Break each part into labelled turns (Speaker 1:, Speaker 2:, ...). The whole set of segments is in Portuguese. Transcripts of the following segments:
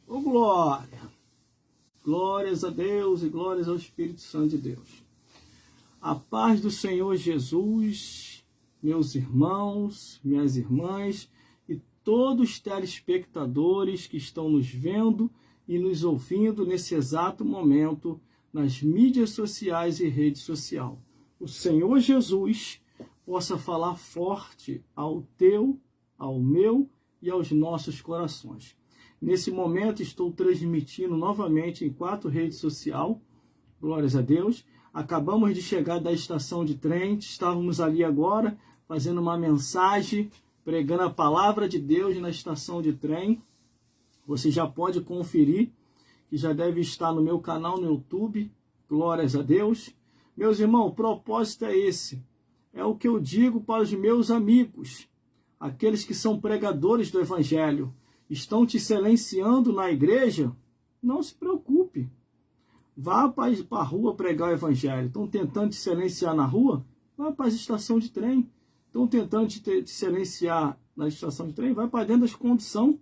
Speaker 1: Ô glória! Glórias a Deus e glórias ao Espírito Santo de Deus. A paz do Senhor Jesus, meus irmãos, minhas irmãs e todos os telespectadores que estão nos vendo e nos ouvindo nesse exato momento nas mídias sociais e rede social. O Senhor Jesus possa falar forte ao teu, ao meu e aos nossos corações. Nesse momento estou transmitindo novamente em 4 redes sociais, glórias a Deus. Acabamos de chegar da estação de trem, estávamos ali agora fazendo uma mensagem, pregando a palavra de Deus na estação de trem. Você já pode conferir, que já deve estar no meu canal no YouTube, glórias a Deus. Meus irmãos, o propósito é esse, é o que eu digo para os meus amigos, aqueles que são pregadores do Evangelho, estão te silenciando na igreja, não se preocupe. Vá para a rua pregar o Evangelho. Estão tentando te silenciar na rua? Vá para a estação de trem. Estão tentando te silenciar na estação de trem? Vai para dentro das condições.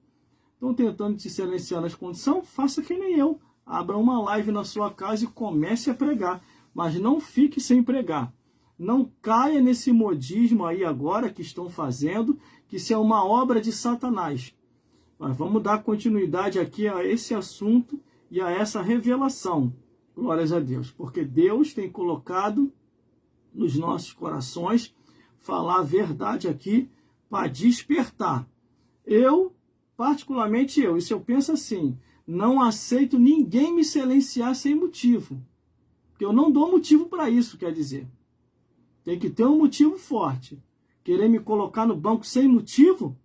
Speaker 1: Estão tentando te silenciar nas condições? Faça que nem eu. Abra uma live na sua casa e comece a pregar. Mas não fique sem pregar. Não caia nesse modismo aí agora que estão fazendo, que isso é uma obra de Satanás. Mas vamos dar continuidade aqui a esse assunto e a essa revelação. Glórias a Deus. Porque Deus tem colocado nos nossos corações falar a verdade aqui para despertar. Eu, particularmente isso eu penso assim, não aceito ninguém me silenciar sem motivo. Porque eu não dou motivo para isso, quer dizer. Tem que ter um motivo forte. Querer me colocar no banco sem motivo,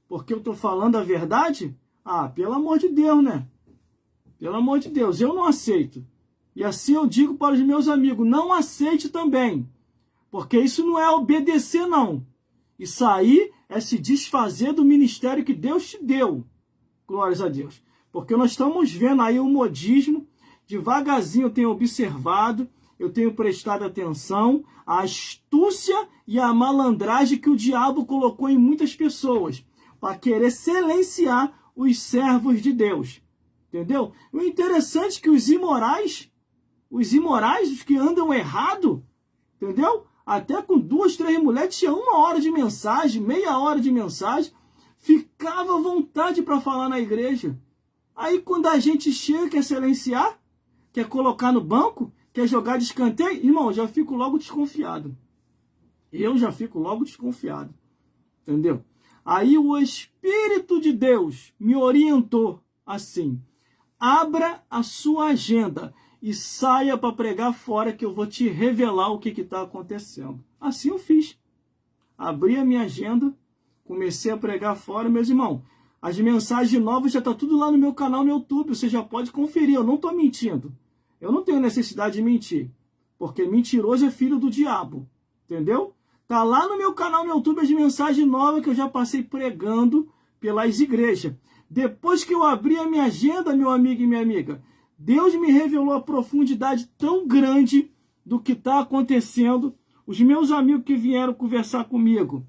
Speaker 1: porque eu estou falando a verdade? Ah, pelo amor de Deus, né? Pelo amor de Deus, eu não aceito. E assim eu digo para os meus amigos, não aceite também. Porque isso não é obedecer, não. Isso aí é se desfazer do ministério que Deus te deu. Glórias a Deus. Porque nós estamos vendo aí o modismo, devagarzinho eu tenho observado, eu tenho prestado atenção, a astúcia e a malandragem que o diabo colocou em muitas pessoas, para querer silenciar os servos de Deus. Entendeu? O interessante é que os imorais, os que andam errado, entendeu? Até com 2, 3 mulheres, tinha 1 hora de mensagem, meia hora de mensagem, ficava à vontade para falar na igreja. Aí quando a gente chega, quer silenciar, quer colocar no banco, quer jogar de escanteio, irmão, já fico logo desconfiado. Eu já fico logo desconfiado. Entendeu? Aí o Espírito de Deus me orientou assim: abra a sua agenda e saia para pregar fora que eu vou te revelar o que está acontecendo. Assim eu fiz. Abri a minha agenda, comecei a pregar fora. Meus irmãos, as mensagens novas já estão tudo lá no meu canal no YouTube, você já pode conferir, eu não estou mentindo. Eu não tenho necessidade de mentir, porque mentiroso é filho do diabo, entendeu? Tá lá no meu canal no YouTube as mensagens novas que eu já passei pregando pelas igrejas. Depois que eu abri a minha agenda, meu amigo e minha amiga, Deus me revelou a profundidade tão grande do que está acontecendo. Os meus amigos que vieram conversar comigo,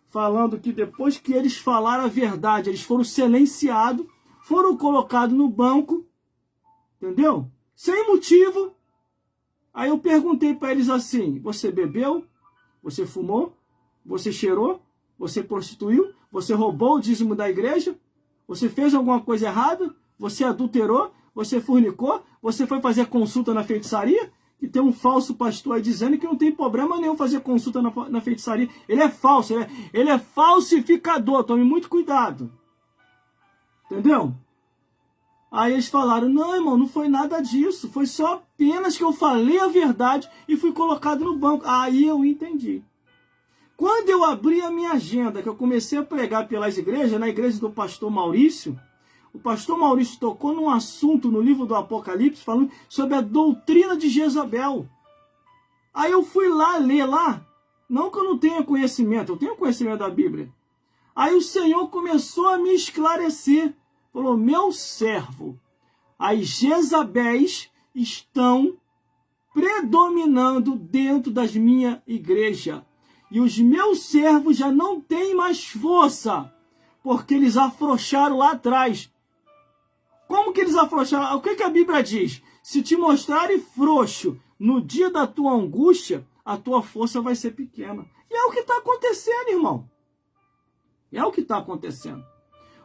Speaker 1: falando que depois que eles falaram a verdade, eles foram silenciados, foram colocados no banco, entendeu? Sem motivo. Aí eu perguntei para eles assim: você bebeu? Você fumou? Você cheirou? Você prostituiu? Você roubou o dízimo da igreja? Você fez alguma coisa errada? Você adulterou? Você fornicou? Você foi fazer consulta na feitiçaria? E tem um falso pastor aí dizendo que não tem problema nenhum fazer consulta na feitiçaria. Ele é falso, ele é falsificador. Tome muito cuidado. Entendeu? Aí eles falaram: não, irmão, não foi nada disso. Foi só apenas que eu falei a verdade e fui colocado no banco. Aí eu entendi. Quando eu abri a minha agenda, que eu comecei a pregar pelas igrejas, na igreja do pastor Maurício, o pastor Maurício tocou num assunto no livro do Apocalipse, falando sobre a doutrina de Jezabel. Aí eu fui lá ler lá. Não que eu não tenha conhecimento, eu tenho conhecimento da Bíblia. Aí o Senhor começou a me esclarecer. Falou: meu servo, as Jezabéis estão predominando dentro das minhas igrejas. E os meus servos já não têm mais força, porque eles afrouxaram lá atrás. Como que eles afrouxaram? O que a Bíblia diz? Se te mostrarem frouxo no dia da tua angústia, a tua força vai ser pequena. E é o que está acontecendo, irmão. É o que está acontecendo.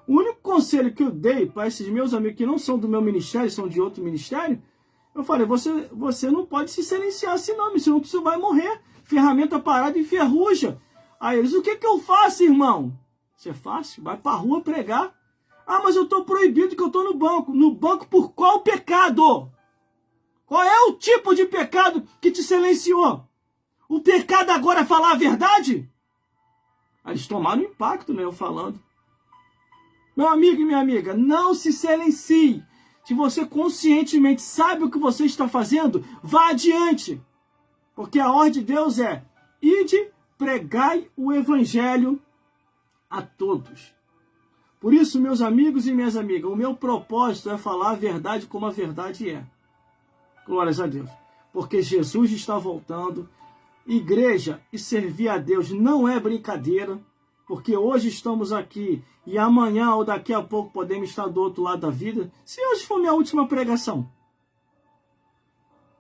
Speaker 1: O único conselho que eu dei para esses meus amigos que não são do meu ministério, são de outro ministério, eu falei, você não pode se silenciar assim não, senão você vai morrer. Ferramenta parada enferruja. Aí eles, o que eu faço, irmão? Isso é fácil, vai para a rua pregar. Ah, mas eu estou proibido que eu estou no banco. No banco por qual pecado? Qual é o tipo de pecado que te silenciou? O pecado agora é falar a verdade? Aí eles tomaram impacto, né, eu falando. Meu amigo e minha amiga, não se silencie. Se você conscientemente sabe o que você está fazendo, vá adiante. Porque a ordem de Deus é, ide, pregai o evangelho a todos. Por isso, meus amigos e minhas amigas, o meu propósito é falar a verdade como a verdade é. Glórias a Deus. Porque Jesus está voltando. Igreja e servir a Deus não é brincadeira. Porque hoje estamos aqui e amanhã ou daqui a pouco podemos estar do outro lado da vida. Se hoje for minha última pregação,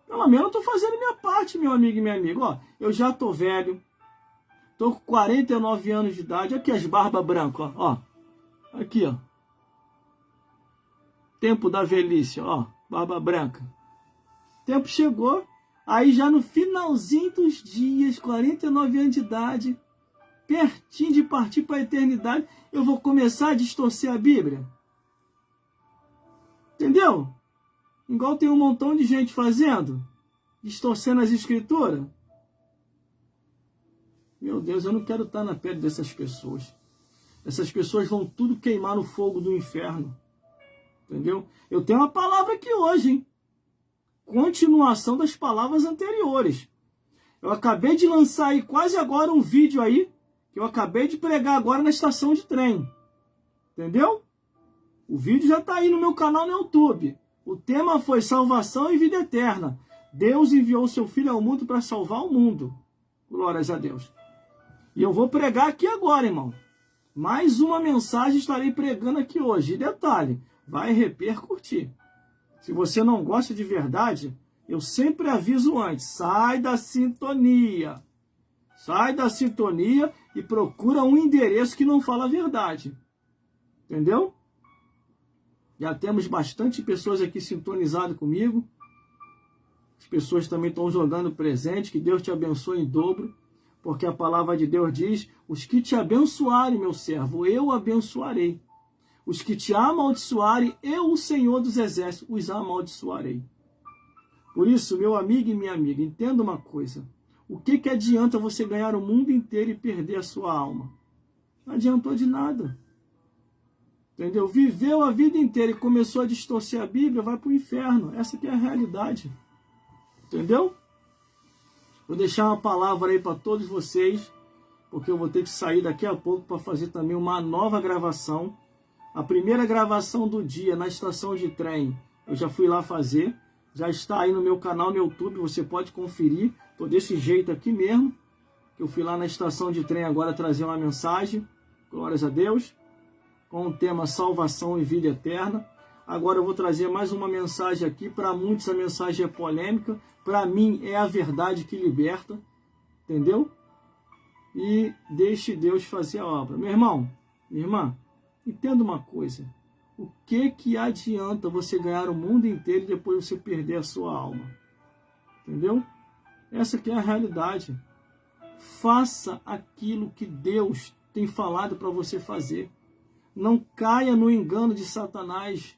Speaker 1: pelo menos eu estou fazendo minha parte, meu amigo e minha amiga. Ó, eu já estou velho. Estou com 49 anos de idade. Aqui as barbas brancas, ó. Aqui, ó. Tempo da velhice, ó. Barba branca. Tempo chegou. Aí já no finalzinho dos dias, 49 anos de idade, pertinho de partir para a eternidade, eu vou começar a distorcer a Bíblia. Entendeu? Igual tem um montão de gente fazendo. Distorcendo as escrituras. Meu Deus, eu não quero estar na pele dessas pessoas. Essas pessoas vão tudo queimar no fogo do inferno. Entendeu? Eu tenho uma palavra aqui hoje, hein? Continuação das palavras anteriores. Eu acabei de lançar aí quase agora um vídeo aí, que eu acabei de pregar agora na estação de trem. Entendeu? O vídeo já está aí no meu canal no YouTube. O tema foi salvação e vida eterna. Deus enviou o seu Filho ao mundo para salvar o mundo. Glórias a Deus. E eu vou pregar aqui agora, irmão. Mais uma mensagem estarei pregando aqui hoje. E detalhe, vai repercutir. Se você não gosta de verdade, eu sempre aviso antes. Sai da sintonia. Sai da sintonia e procura um endereço que não fala a verdade. Entendeu? Já temos bastante pessoas aqui sintonizadas comigo. As pessoas também estão jogando presente. Que Deus te abençoe em dobro. Porque a palavra de Deus diz, os que te abençoarem, meu servo, eu abençoarei. Os que te amaldiçoarem, eu, o Senhor dos Exércitos, os amaldiçoarei. Por isso, meu amigo e minha amiga, entenda uma coisa. O que adianta você ganhar o mundo inteiro e perder a sua alma? Não adiantou de nada. Entendeu? Viveu a vida inteira e começou a distorcer a Bíblia, vai para o inferno. Essa que é a realidade. Entendeu? Vou deixar uma palavra aí para todos vocês, porque eu vou ter que sair daqui a pouco para fazer também uma nova gravação. A primeira gravação do dia na estação de trem, eu já fui lá fazer. Já está aí no meu canal no YouTube, você pode conferir. Estou desse jeito aqui mesmo. Eu fui lá na estação de trem agora trazer uma mensagem. Glórias a Deus. Com o tema salvação e vida eterna. Agora eu vou trazer mais uma mensagem aqui. Para muitos a mensagem é polêmica. Para mim é a verdade que liberta. Entendeu? E deixe Deus fazer a obra. Meu irmão, minha irmã, entenda uma coisa. O que adianta você ganhar o mundo inteiro e depois você perder a sua alma? Entendeu? Essa que é a realidade. Faça aquilo que Deus tem falado para você fazer. Não caia no engano de Satanás.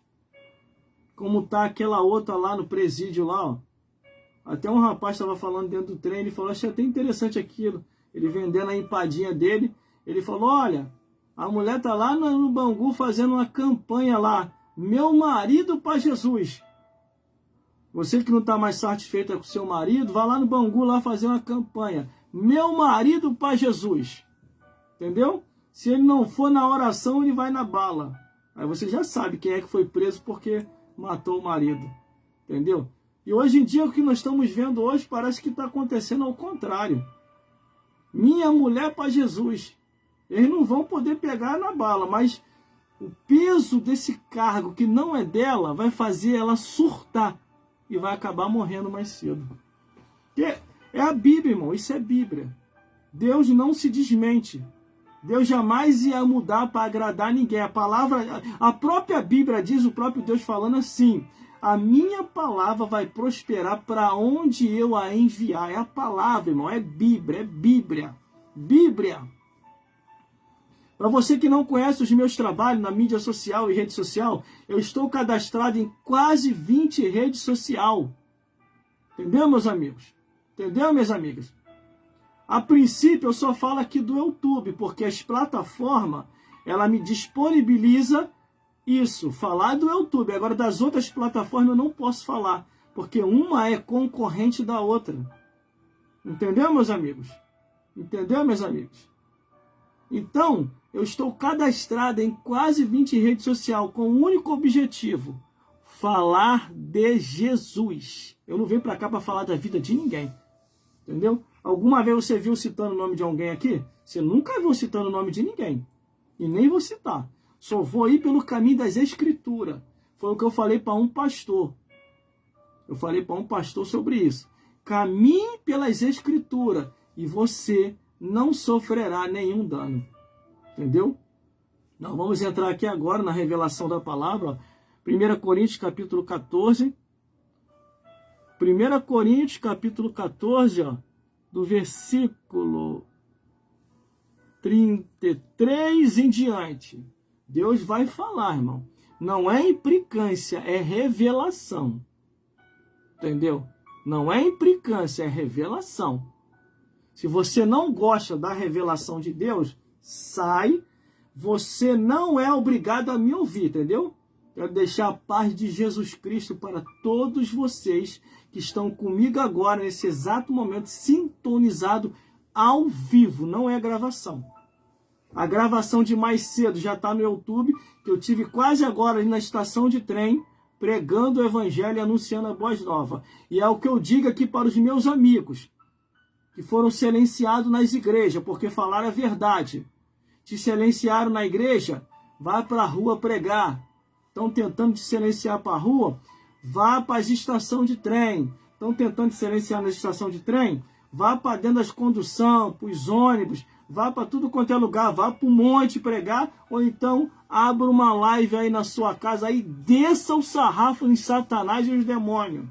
Speaker 1: Como está aquela outra lá no presídio lá, ó. Até um rapaz estava falando dentro do trem, ele falou, achei até interessante aquilo. Ele vendendo a empadinha dele, ele falou, olha, a mulher tá lá no Bangu fazendo uma campanha lá, meu marido para Jesus. Você que não está mais satisfeita com seu marido, vá lá no Bangu lá fazer uma campanha, meu marido para Jesus. Entendeu? Se ele não for na oração, ele vai na bala. Aí você já sabe quem é que foi preso porque matou o marido. Entendeu? E hoje em dia, o que nós estamos vendo hoje, parece que está acontecendo ao contrário. Minha mulher para Jesus. Eles não vão poder pegar na bala, mas o peso desse cargo que não é dela vai fazer ela surtar e vai acabar morrendo mais cedo. É a Bíblia, irmão, isso é Bíblia. Deus não se desmente. Deus jamais ia mudar para agradar ninguém. A própria Bíblia diz, o próprio Deus falando assim: a minha palavra vai prosperar para onde eu a enviar. É a palavra, irmão, é Bíblia, é Bíblia. Bíblia. Para você que não conhece os meus trabalhos na mídia social e rede social, eu estou cadastrado em quase 20 redes sociais. Entendeu, meus amigos? Entendeu, minhas amigas? A princípio, eu só falo aqui do YouTube, porque as plataformas, ela me disponibiliza isso, falar do YouTube. Agora, das outras plataformas eu não posso falar, porque uma é concorrente da outra. Entendeu, meus amigos? Entendeu, meus amigos? Então, eu estou cadastrado em quase 20 redes sociais com o único objetivo: falar de Jesus. Eu não venho para cá para falar da vida de ninguém. Entendeu? Alguma vez você viu citando o nome de alguém aqui? Você nunca viu citando o nome de ninguém. E nem vou citar. Só vou ir pelo caminho das Escrituras. Foi o que eu falei para um pastor. Eu falei para um pastor sobre isso. Caminhe pelas Escrituras e você não sofrerá nenhum dano. Entendeu? Nós vamos entrar aqui agora na revelação da palavra. 1 Coríntios capítulo 14. 1 Coríntios capítulo 14, ó, do versículo 33 em diante. Deus vai falar, irmão. Não é implicância, é revelação. Entendeu? Não é implicância, é revelação. Se você não gosta da revelação de Deus, sai. Você não é obrigado a me ouvir, entendeu? Quero deixar a paz de Jesus Cristo para todos vocês que estão comigo agora, nesse exato momento, sintonizado ao vivo, não é gravação. A gravação de mais cedo já está no YouTube, que eu tive quase agora ali na estação de trem, pregando o Evangelho e anunciando a boa nova. E é o que eu digo aqui para os meus amigos, que foram silenciados nas igrejas, porque falaram a verdade. Te silenciaram na igreja, vá para a rua pregar. Estão tentando te silenciar para a rua, vá para as estações de trem. Estão tentando te silenciar na estação de trem, vá para dentro das conduções, para os ônibus, vá para tudo quanto é lugar, vá para o monte pregar, ou então abra uma live aí na sua casa, aí desça o sarrafo em Satanás e os demônios.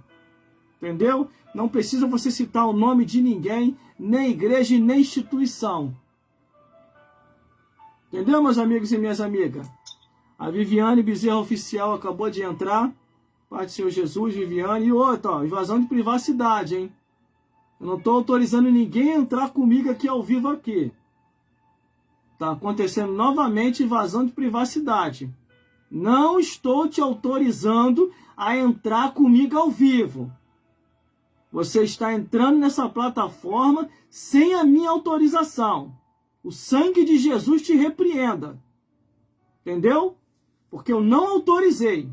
Speaker 1: Entendeu? Não precisa você citar o nome de ninguém, nem igreja e nem instituição. Entendeu, meus amigos e minhas amigas? A Viviane Bezerra Oficial acabou de entrar. Pai do Senhor Jesus, Viviane. E outra, ó, invasão de privacidade, hein? Eu não estou autorizando ninguém a entrar comigo aqui ao vivo aqui. Está acontecendo novamente invasão de privacidade. Não estou te autorizando a entrar comigo ao vivo. Você está entrando nessa plataforma sem a minha autorização. O sangue de Jesus te repreenda. Entendeu? Porque eu não autorizei.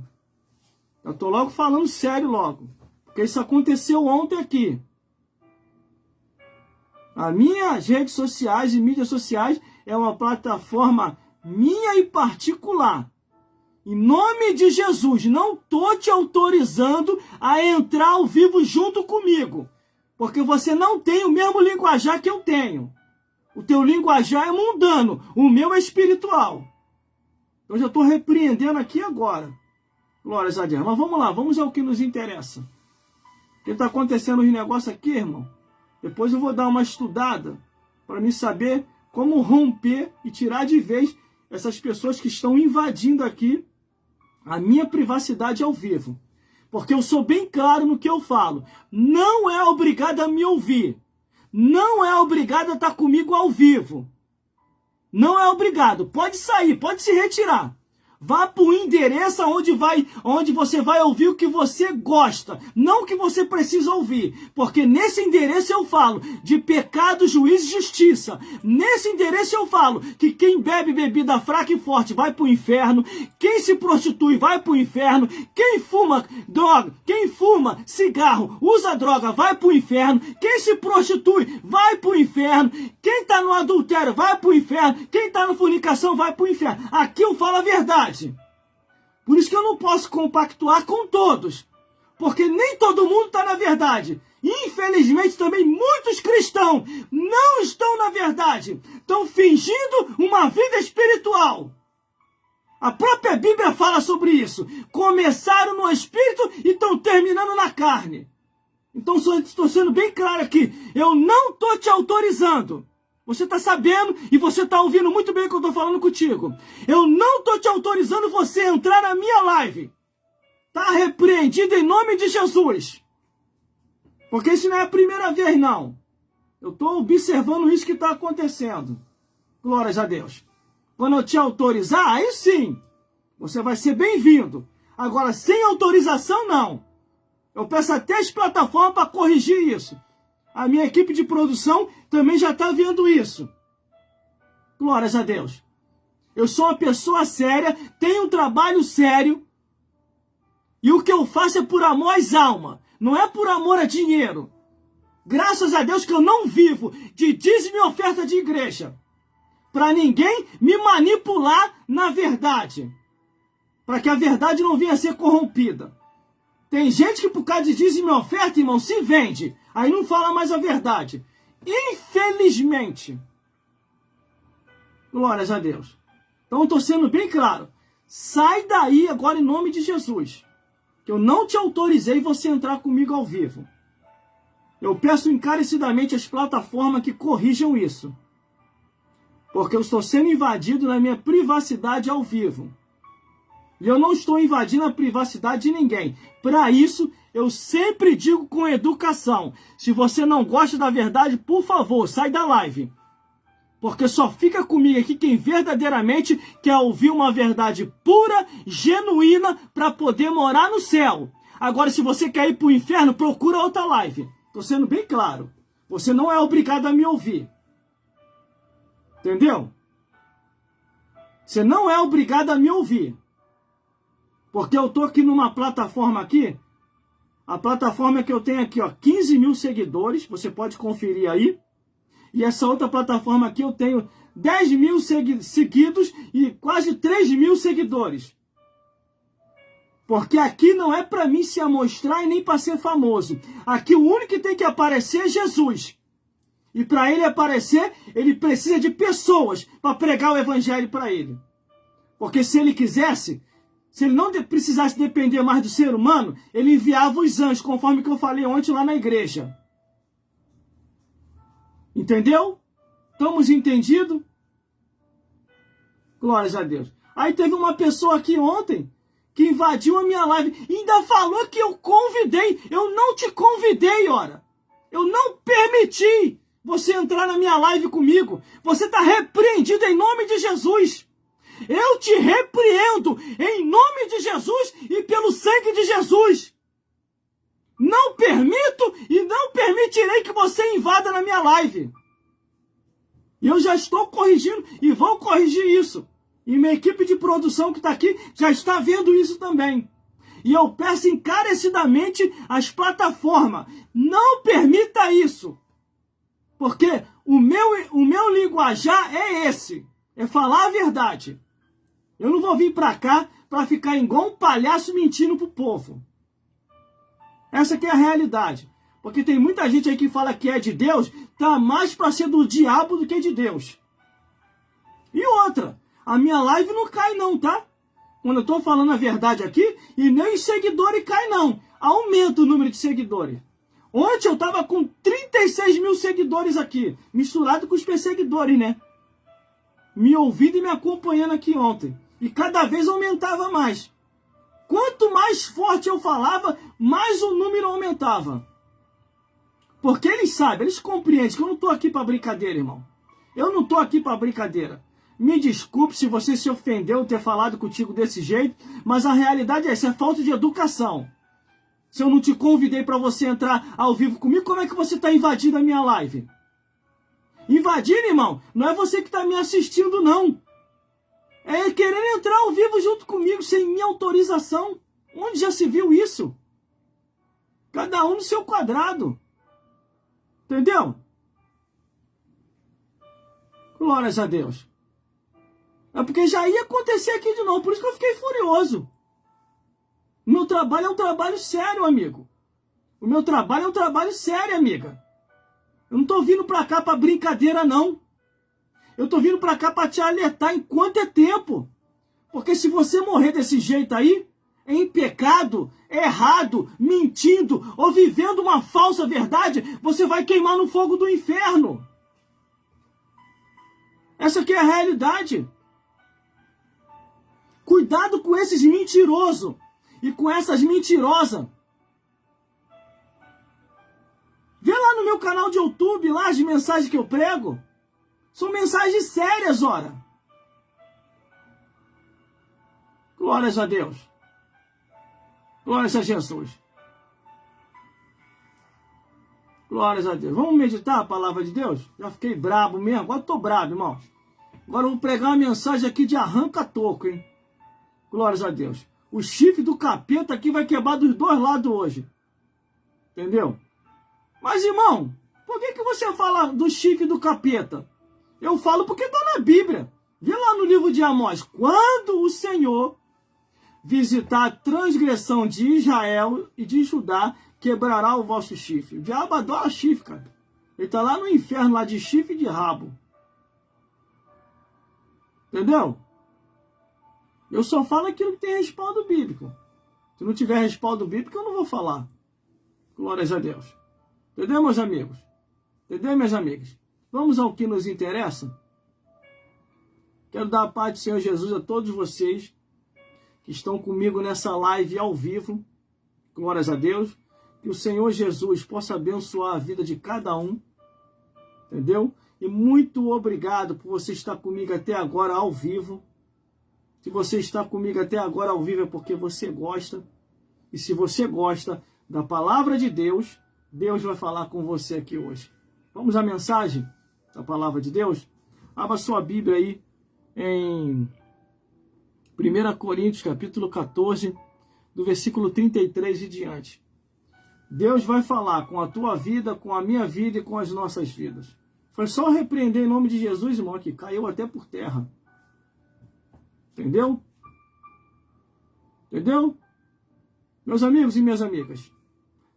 Speaker 1: Eu estou logo falando sério logo. Porque isso aconteceu ontem aqui. As minhas redes sociais e mídias sociais é uma plataforma minha e particular. Em nome de Jesus, não estou te autorizando a entrar ao vivo junto comigo. Porque você não tem o mesmo linguajar que eu tenho. O teu linguajar é mundano, o meu é espiritual. Eu já estou repreendendo aqui agora. Glórias a Deus. Mas vamos lá, vamos ao que nos interessa. O que está acontecendo os negócios aqui, irmão? Depois eu vou dar uma estudada para me saber como romper e tirar de vez essas pessoas que estão invadindo aqui a minha privacidade ao vivo. Porque eu sou bem claro no que eu falo. Não é obrigado a me ouvir. Não é obrigado a estar comigo ao vivo. Não é obrigado. Pode sair, pode se retirar. Vá para o endereço onde você vai ouvir o que você gosta, não o que você precisa ouvir. Porque nesse endereço eu falo de pecado, juízo e justiça. Nesse endereço eu falo que quem bebe bebida fraca e forte vai para o inferno, quem se prostitui vai para o inferno, quem fuma droga, quem fuma cigarro, usa droga, vai para o inferno, quem se prostitui vai para o inferno, quem está no adultério vai para o inferno, quem está na fornicação vai para o inferno. Aqui eu falo a verdade. verdade. Por isso que eu não posso compactuar com todos, porque nem todo mundo está na verdade. Infelizmente também muitos cristãos não estão na verdade, estão fingindo uma vida espiritual. A própria Bíblia fala sobre isso. Começaram no espírito e estão terminando na carne. Então estou sendo bem claro aqui, eu não estou te autorizando. Você está sabendo e você está ouvindo muito bem o que eu estou falando contigo. Eu não estou te autorizando você a entrar na minha live. Está repreendido em nome de Jesus. Porque isso não é a primeira vez, não. Eu estou observando isso que está acontecendo. Glórias a Deus. Quando eu te autorizar, aí sim, você vai ser bem-vindo. Agora, sem autorização, não. Eu peço até as plataformas para corrigir isso. A minha equipe de produção também já está vendo isso. Glórias a Deus. Eu sou uma pessoa séria, tenho um trabalho sério. E o que eu faço é por amor às almas. Não é por amor a dinheiro. Graças a Deus que eu não vivo de dízimo e oferta de igreja. Para ninguém me manipular na verdade. Para que a verdade não venha a ser corrompida. Tem gente que por causa de dízimo e oferta, irmão, se vende. Aí não fala mais a verdade. Infelizmente. Glórias a Deus. Então eu estou sendo bem claro. Sai daí agora em nome de Jesus. Que eu não te autorizei você entrar comigo ao vivo. Eu peço encarecidamente às plataformas que corrijam isso. Porque eu estou sendo invadido na minha privacidade ao vivo. E eu não estou invadindo a privacidade de ninguém. Para isso, eu sempre digo com educação. Se você não gosta da verdade, por favor, sai da live. Porque só fica comigo aqui quem verdadeiramente quer ouvir uma verdade pura, genuína, para poder morar no céu. Agora, se você quer ir para o inferno, procura outra live. Estou sendo bem claro. Você não é obrigado a me ouvir. Entendeu? Você não é obrigado a me ouvir. Porque eu estou aqui numa plataforma aqui. A plataforma que eu tenho aqui, ó, 15 mil seguidores. Você pode conferir aí. E essa outra plataforma aqui eu tenho 10 mil seguidos e quase 3 mil seguidores. Porque aqui não é para mim se amostrar e nem para ser famoso. Aqui o único que tem que aparecer é Jesus. E para ele aparecer, ele precisa de pessoas para pregar o evangelho para ele. Porque se ele quisesse, se ele não precisasse depender mais do ser humano, ele enviava os anjos, conforme que eu falei ontem lá na igreja. Entendeu? Estamos entendidos? Glórias a Deus. Aí teve uma pessoa aqui ontem que invadiu a minha live e ainda falou que eu convidei. Eu não te convidei, ora. Eu não permiti você entrar na minha live comigo. Você está repreendido em nome de Jesus. Eu te repreendo em nome de Jesus e pelo sangue de Jesus. Não permito e não permitirei que você invada na minha live. E eu já estou corrigindo e vou corrigir isso. E minha equipe de produção que está aqui já está vendo isso também. E eu peço encarecidamente às plataformas, não permita isso. Porque o meu linguajar é esse, é falar a verdade. Eu não vou vir para cá para ficar igual um palhaço mentindo pro povo. Essa aqui é a realidade. Porque tem muita gente aí que fala que é de Deus, tá mais para ser do diabo do que de Deus. E outra, a minha live não cai não, tá? Quando eu tô falando a verdade aqui, e nem seguidores cai não. Aumenta o número de seguidores. Ontem eu tava com 36 mil seguidores aqui, misturado com os perseguidores, né? Me ouvindo e me acompanhando aqui ontem. E cada vez aumentava mais. Quanto mais forte eu falava, mais o número aumentava. Porque eles sabem, eles compreendem que eu não estou aqui para brincadeira, irmão. Eu não estou aqui para brincadeira. Me desculpe se você se ofendeu ter falado contigo desse jeito, mas a realidade é essa, é falta de educação. Se eu não te convidei para você entrar ao vivo comigo, como é que você está invadindo a minha live? Invadindo, irmão, não é você que está me assistindo, não. É querendo entrar ao vivo junto comigo sem minha autorização. Onde já se viu isso? Cada um no seu quadrado. Entendeu? Glórias a Deus. É porque já ia acontecer aqui de novo, por isso que eu fiquei furioso. O meu trabalho é um trabalho sério, amigo. O meu trabalho é um trabalho sério, amiga. Eu não tô vindo pra cá pra brincadeira, não. Eu tô vindo pra cá pra te alertar enquanto é tempo. Porque se você morrer desse jeito aí, em pecado, errado, mentindo ou vivendo uma falsa verdade, você vai queimar no fogo do inferno. Essa aqui é a realidade. Cuidado com esses mentirosos e com essas mentirosas. Vê lá no meu canal de YouTube, lá as mensagens que eu prego. São mensagens sérias, ora. Glórias a Deus. Glórias a Jesus. Glórias a Deus. Vamos meditar a palavra de Deus? Já fiquei brabo mesmo. Agora tô brabo, irmão. Agora eu vou pregar uma mensagem aqui de arranca-toco, hein? Glórias a Deus. O chifre do capeta aqui vai quebrar dos dois lados hoje. Entendeu? Mas, irmão, por que você fala do chifre do capeta? Eu falo porque está na Bíblia. Vê lá no livro de Amós. Quando o Senhor visitar a transgressão de Israel e de Judá, quebrará o vosso chifre. O diabo adora chifre, cara. Ele está lá no inferno, lá de chifre e de rabo. Entendeu? Eu só falo aquilo que tem respaldo bíblico. Se não tiver respaldo bíblico, eu não vou falar. Glórias a Deus. Entendeu, meus amigos? Entendeu, minhas amigas? Vamos ao que nos interessa? Quero dar a paz do Senhor Jesus a todos vocês que estão comigo nessa live ao vivo. Glórias a Deus. Que o Senhor Jesus possa abençoar a vida de cada um. Entendeu? E muito obrigado por você estar comigo até agora ao vivo. Se você está comigo até agora ao vivo é porque você gosta. E se você gosta da palavra de Deus, Deus vai falar com você aqui hoje. Vamos à mensagem da palavra de Deus? Abra sua Bíblia aí em 1 Coríntios, capítulo 14, do versículo 33 e diante. Deus vai falar com a tua vida, com a minha vida e com as nossas vidas. Foi só repreender em nome de Jesus, irmão, que caiu até por terra. Entendeu? Entendeu? Meus amigos e minhas amigas,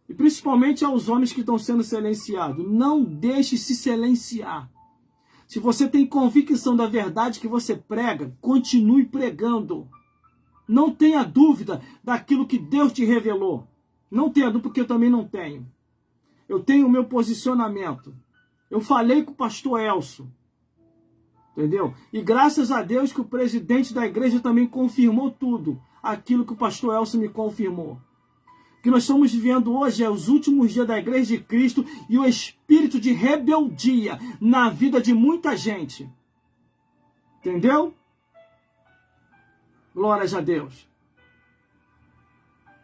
Speaker 1: e principalmente aos homens que estão sendo silenciados, não deixe se silenciar. Se você tem convicção da verdade que você prega, continue pregando. Não tenha dúvida daquilo que Deus te revelou. Não tenha dúvida, porque eu também não tenho. Eu tenho o meu posicionamento. Eu falei com o pastor Elcio. Entendeu? E graças a Deus que o presidente da igreja também confirmou tudo. Aquilo que o pastor Elcio me confirmou. Que nós estamos vivendo hoje é os últimos dias da igreja de Cristo e o espírito de rebeldia na vida de muita gente. Entendeu? Glórias a Deus.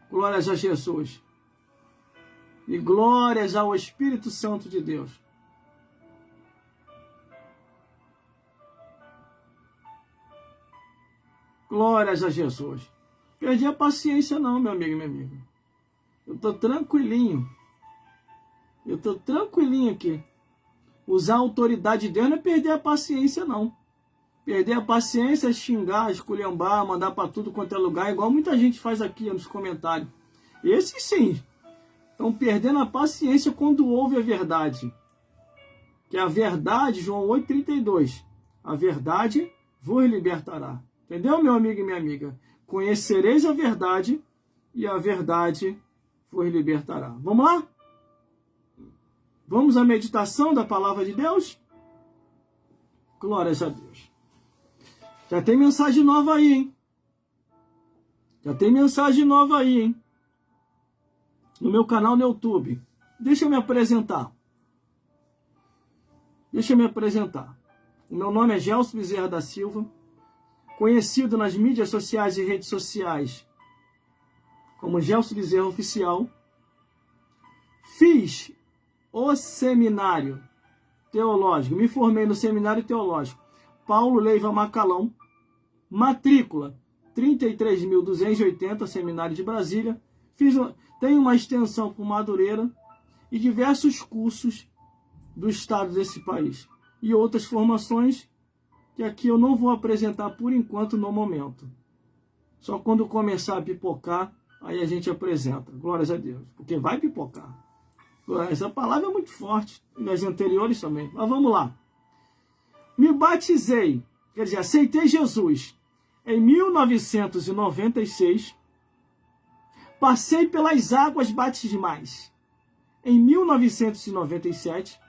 Speaker 1: Glórias a Jesus. E glórias ao Espírito Santo de Deus. Glórias a Jesus. Perdi a paciência não, meu amigo e minha amiga. Eu estou tranquilinho. Eu estou tranquilinho aqui. Usar a autoridade de Deus não é perder a paciência, não. Perder a paciência é xingar, esculhambar, mandar para tudo quanto é lugar, igual muita gente faz aqui nos comentários. Esses sim. Estão perdendo a paciência quando ouve a verdade. Que a verdade, João 8,32. A verdade vos libertará. Entendeu, meu amigo e minha amiga? Conhecereis a verdade e a verdade vos libertará. Vamos lá? Vamos à meditação da palavra de Deus? Glórias a Deus. Já tem mensagem nova aí, hein? Já tem mensagem nova aí, hein? No meu canal no YouTube. Deixa eu me apresentar. Deixa eu me apresentar. O meu nome é Gelson Bezerra da Silva, conhecido nas mídias sociais e redes sociais como Gelson Bezerra Oficial. Fiz o seminário teológico, me formei no seminário teológico Paulo Leiva Macalão, matrícula 33.280, Seminário de Brasília. Tenho uma extensão por Madureira e diversos cursos do estado desse país. E outras formações que aqui eu não vou apresentar por enquanto no momento. Só quando começar a pipocar, aí a gente apresenta. Glórias a Deus. Porque vai pipocar. Essa palavra é muito forte. E nas anteriores também. Mas vamos lá. Me batizei, quer dizer, aceitei Jesus em 1996. Passei pelas águas batismais em 1997.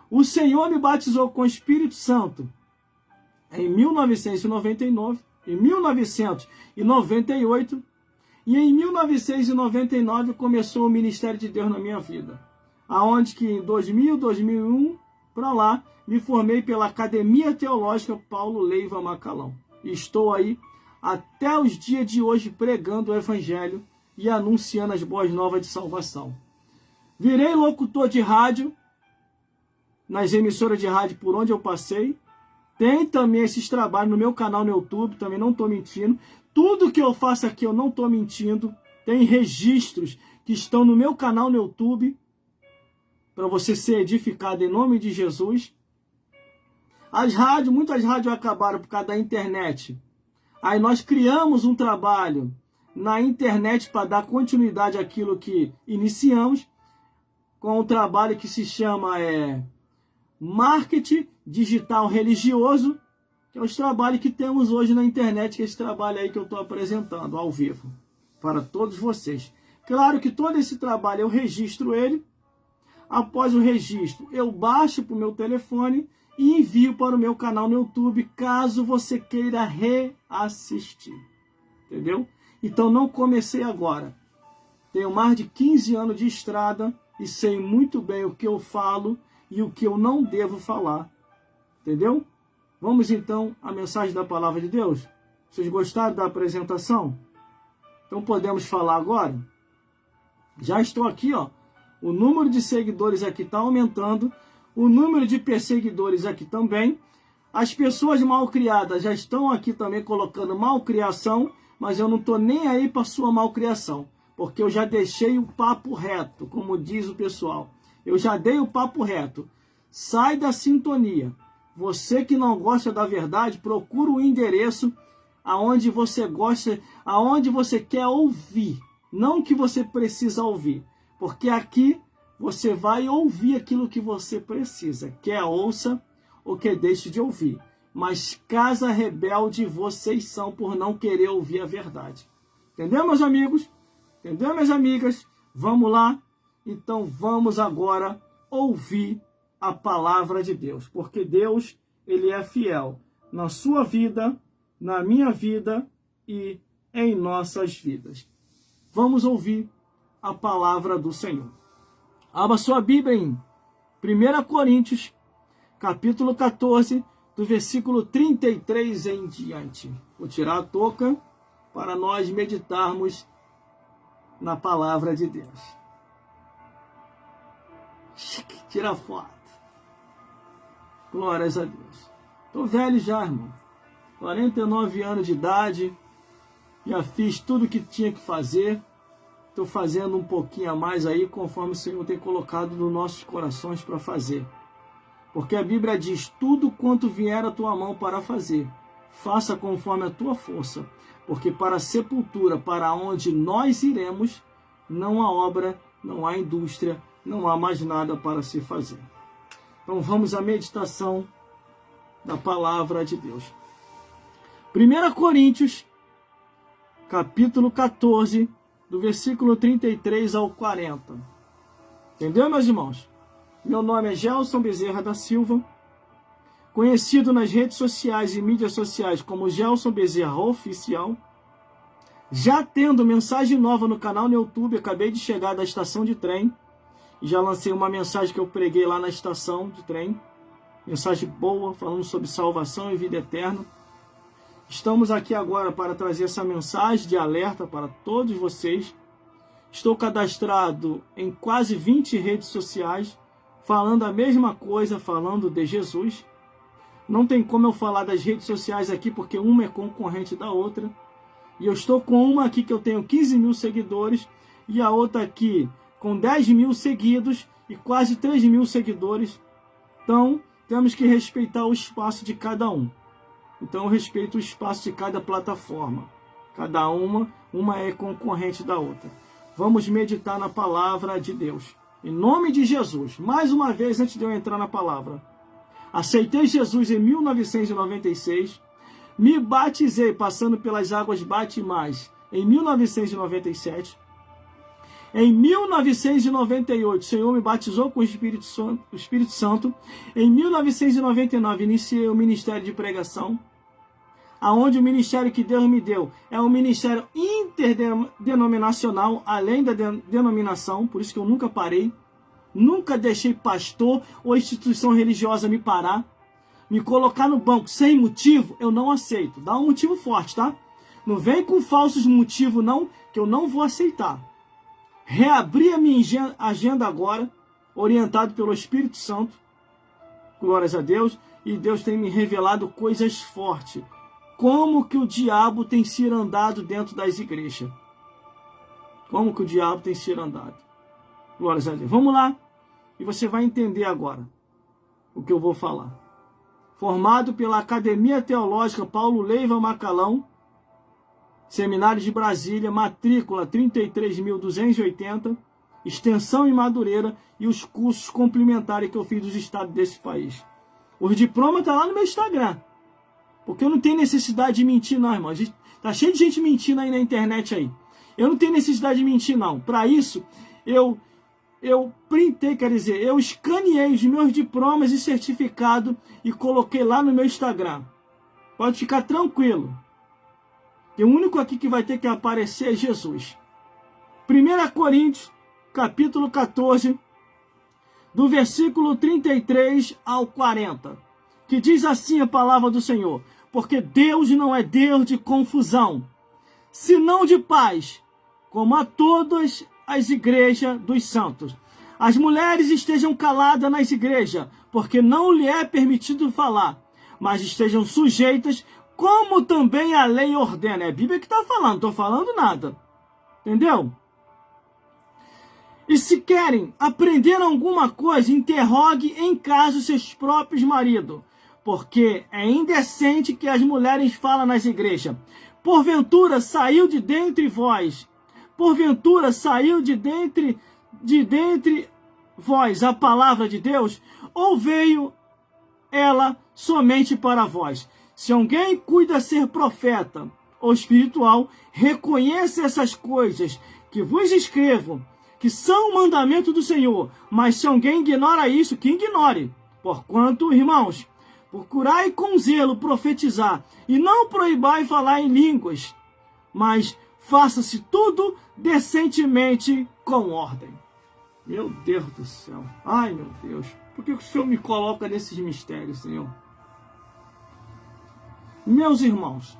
Speaker 1: O Senhor me batizou com o Espírito Santo em 1999, em 1998 e em 1999 começou o ministério de Deus na minha vida. Aonde que em 2000, 2001, para lá, me formei pela Academia Teológica Paulo Leiva Macalão. E estou aí até os dias de hoje pregando o Evangelho e anunciando as boas novas de salvação. Virei locutor de rádio, nas emissoras de rádio por onde eu passei. Tem também esses trabalhos no meu canal no YouTube, também não estou mentindo. Tudo que eu faço aqui eu não estou mentindo. Tem registros que estão no meu canal no YouTube, para você ser edificado em nome de Jesus. Muitas rádios acabaram por causa da internet. Aí nós criamos um trabalho na internet para dar continuidade àquilo que iniciamos, com um trabalho que se chama Marketing Digital Religioso, que é os trabalhos que temos hoje na internet, que é esse trabalho aí que eu estou apresentando ao vivo para todos vocês. Claro que todo esse trabalho eu registro ele. Após o registro, eu baixo para o meu telefone e envio para o meu canal no YouTube, caso você queira reassistir. Entendeu? Então não comecei agora. Tenho mais de 15 anos de estrada e sei muito bem o que eu falo e o que eu não devo falar. Entendeu? Vamos então à mensagem da palavra de Deus? Vocês gostaram da apresentação? Então podemos falar agora? Já estou aqui, ó. O número de seguidores aqui está aumentando. O número de perseguidores aqui também. As pessoas malcriadas já estão aqui também colocando malcriação, mas eu não estou nem aí para sua malcriação, porque eu já deixei o papo reto, como diz o pessoal. Eu já dei o papo reto. Sai da sintonia. Você que não gosta da verdade, procura o endereço aonde você gosta, aonde você quer ouvir, não que você precisa ouvir. Porque aqui você vai ouvir aquilo que você precisa. Quer ouça ou quer deixe de ouvir. Mas casa rebelde vocês são por não querer ouvir a verdade. Entendeu, meus amigos? Entendeu, minhas amigas? Vamos lá? Então vamos agora ouvir a palavra de Deus. Porque Deus, Ele é fiel na sua vida, na minha vida e em nossas vidas. Vamos ouvir a palavra do Senhor. Abra sua Bíblia em 1 Coríntios, capítulo 14, do versículo 33 em diante. Vou tirar a touca para nós meditarmos na palavra de Deus. Tira a foto. Glórias a Deus. Estou velho já, irmão. 49 anos de idade. Já fiz tudo o que tinha que fazer. Estou fazendo um pouquinho a mais aí, conforme o Senhor tem colocado nos nossos corações para fazer. Porque a Bíblia diz, tudo quanto vier a tua mão para fazer, faça conforme a tua força. Porque para a sepultura, para onde nós iremos, não há obra, não há indústria, não há mais nada para se fazer. Então vamos à meditação da palavra de Deus. 1 Coríntios, capítulo 14, do versículo 33 ao 40. Entendeu, meus irmãos? Meu nome é Gelson Bezerra da Silva, conhecido nas redes sociais e mídias sociais como Gelson Bezerra Oficial. Já tendo mensagem nova no canal no YouTube, acabei de chegar da estação de trem e já lancei uma mensagem que eu preguei lá na estação de trem. Mensagem boa, falando sobre salvação e vida eterna. Estamos aqui agora para trazer essa mensagem de alerta para todos vocês. Estou cadastrado em quase 20 redes sociais, falando a mesma coisa, falando de Jesus. Não tem como eu falar das redes sociais aqui, porque uma é concorrente da outra. E eu estou com uma aqui que eu tenho 15 mil seguidores, e a outra aqui com 10 mil seguidos e quase 3 mil seguidores. Então, temos que respeitar o espaço de cada um. Então eu respeito o espaço de cada plataforma. Cada uma é concorrente da outra. Vamos meditar na palavra de Deus. Em nome de Jesus, mais uma vez antes de eu entrar na palavra. Aceitei Jesus em 1996, me batizei passando pelas águas batimais em 1997. Em 1998, o Senhor me batizou com o Espírito Santo. Em 1999, iniciei o ministério de pregação, aonde o ministério que Deus me deu é um ministério interdenominacional, além da denominação, por isso que eu nunca parei, nunca deixei pastor ou instituição religiosa me parar, me colocar no banco sem motivo, eu não aceito. Dá um motivo forte, tá? Não vem com falsos motivos não, que eu não vou aceitar. Reabri a minha agenda agora, orientado pelo Espírito Santo, glórias a Deus, e Deus tem me revelado coisas fortes. Como que o diabo tem sido andado dentro das igrejas. Como que o diabo tem sido andado. Glórias a Deus. Vamos lá, e você vai entender agora o que eu vou falar. Formado pela Academia Teológica Paulo Leiva Macalão, Seminário de Brasília, matrícula 33.280, extensão em Madureira e os cursos complementares que eu fiz dos estados desse país. Os diplomas estão lá no meu Instagram. Porque eu não tenho necessidade de mentir não, irmão. Tá cheio de gente mentindo aí na internet aí. Eu não tenho necessidade de mentir não. Para isso, eu printei, quer dizer, eu escaneei os meus diplomas e certificado e coloquei lá no meu Instagram. Pode ficar tranquilo. E o único aqui que vai ter que aparecer é Jesus. 1 Coríntios, capítulo 14, do versículo 33 ao 40, que diz assim a palavra do Senhor: porque Deus não é Deus de confusão, senão de paz, como a todas as igrejas dos santos. As mulheres estejam caladas nas igrejas, porque não lhe é permitido falar, mas estejam sujeitas, como também a lei ordena. É a Bíblia que está falando, não estou falando nada. Entendeu? E se querem aprender alguma coisa, interrogue em casa seus próprios maridos, porque é indecente que as mulheres falem nas igrejas. Porventura saiu de dentre vós, porventura saiu de dentre vós a palavra de Deus, ou veio ela somente para vós? Se alguém cuida ser profeta ou espiritual, reconheça essas coisas que vos escrevo, que são o mandamento do Senhor. Mas se alguém ignora isso, que ignore. Porquanto, irmãos, procurai com zelo profetizar, e não proibai falar em línguas, mas faça-se tudo decentemente com ordem. Meu Deus do céu. Ai, meu Deus. Por que o Senhor me coloca nesses mistérios, Senhor? Meus irmãos,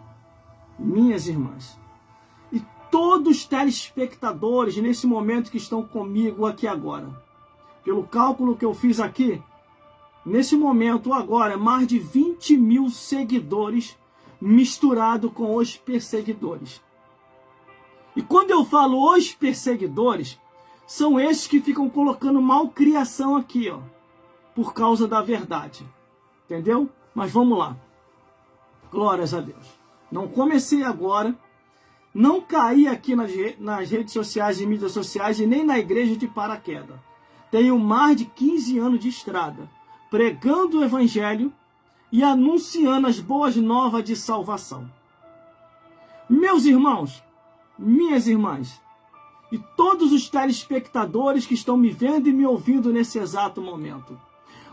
Speaker 1: minhas irmãs, e todos os telespectadores nesse momento que estão comigo aqui agora, pelo cálculo que eu fiz aqui, nesse momento agora, mais de 20 mil seguidores misturado com os perseguidores. E quando eu falo os perseguidores, são esses que ficam colocando malcriação aqui, ó, por causa da verdade. Entendeu? Mas vamos lá. Glórias a Deus. Não comecei agora, não caí aqui nas redes sociais e mídias sociais e nem na igreja de paraquedas. Tenho mais de 15 anos de estrada, pregando o evangelho e anunciando as boas novas de salvação. Meus irmãos, minhas irmãs, e todos os telespectadores que estão me vendo e me ouvindo nesse exato momento.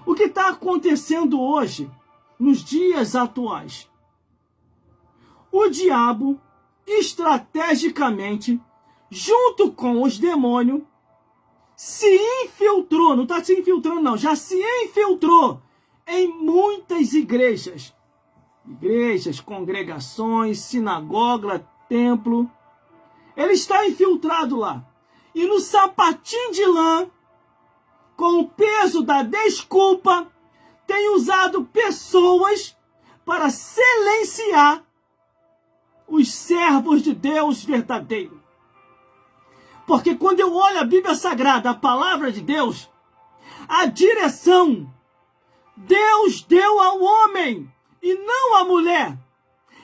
Speaker 1: O que está acontecendo hoje, nos dias atuais? O diabo, estrategicamente, junto com os demônios, se infiltrou, não está se infiltrando não, já se infiltrou em muitas igrejas. Igrejas, congregações, sinagoga, templo. Ele está infiltrado lá. E no sapatinho de lã, com o peso da desculpa, tem usado pessoas para silenciar os servos de Deus verdadeiro. Porque quando eu olho a Bíblia Sagrada, a palavra de Deus, a direção Deus deu ao homem e não a mulher.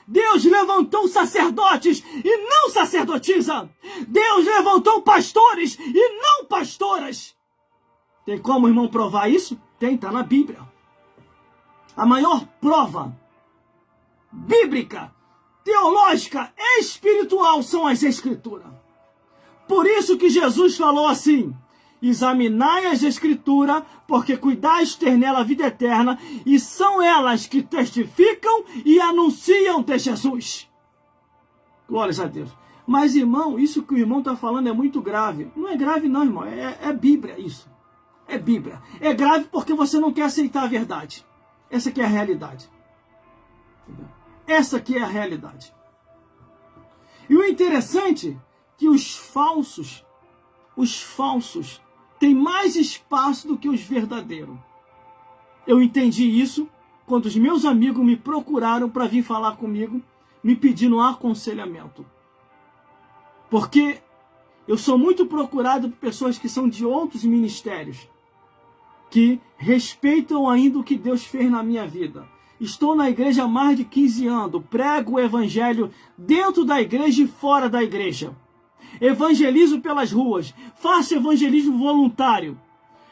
Speaker 1: Deus levantou sacerdotes e não sacerdotisa. Deus levantou pastores e não pastoras. Tem como, irmão, provar isso? Tem, está na Bíblia. A maior prova bíblica, teológica, espiritual são as Escrituras. Por isso que Jesus falou assim: examinai as Escrituras, porque cuidais ter nela a vida eterna, e são elas que testificam e anunciam de Jesus. Glórias a Deus. Mas, irmão, isso que o irmão está falando é muito grave. Não é grave não, irmão. É Bíblia isso. É Bíblia. É grave porque você não quer aceitar a verdade. Essa aqui é a realidade. Entendeu? Essa aqui é a realidade. E o interessante é que os falsos têm mais espaço do que os verdadeiros. Eu entendi isso quando os meus amigos me procuraram para vir falar comigo, me pedindo um aconselhamento. Porque eu sou muito procurado por pessoas que são de outros ministérios, que respeitam ainda o que Deus fez na minha vida. Estou na igreja há mais de 15 anos, prego o evangelho dentro da igreja e fora da igreja. Evangelizo pelas ruas, faço evangelismo voluntário.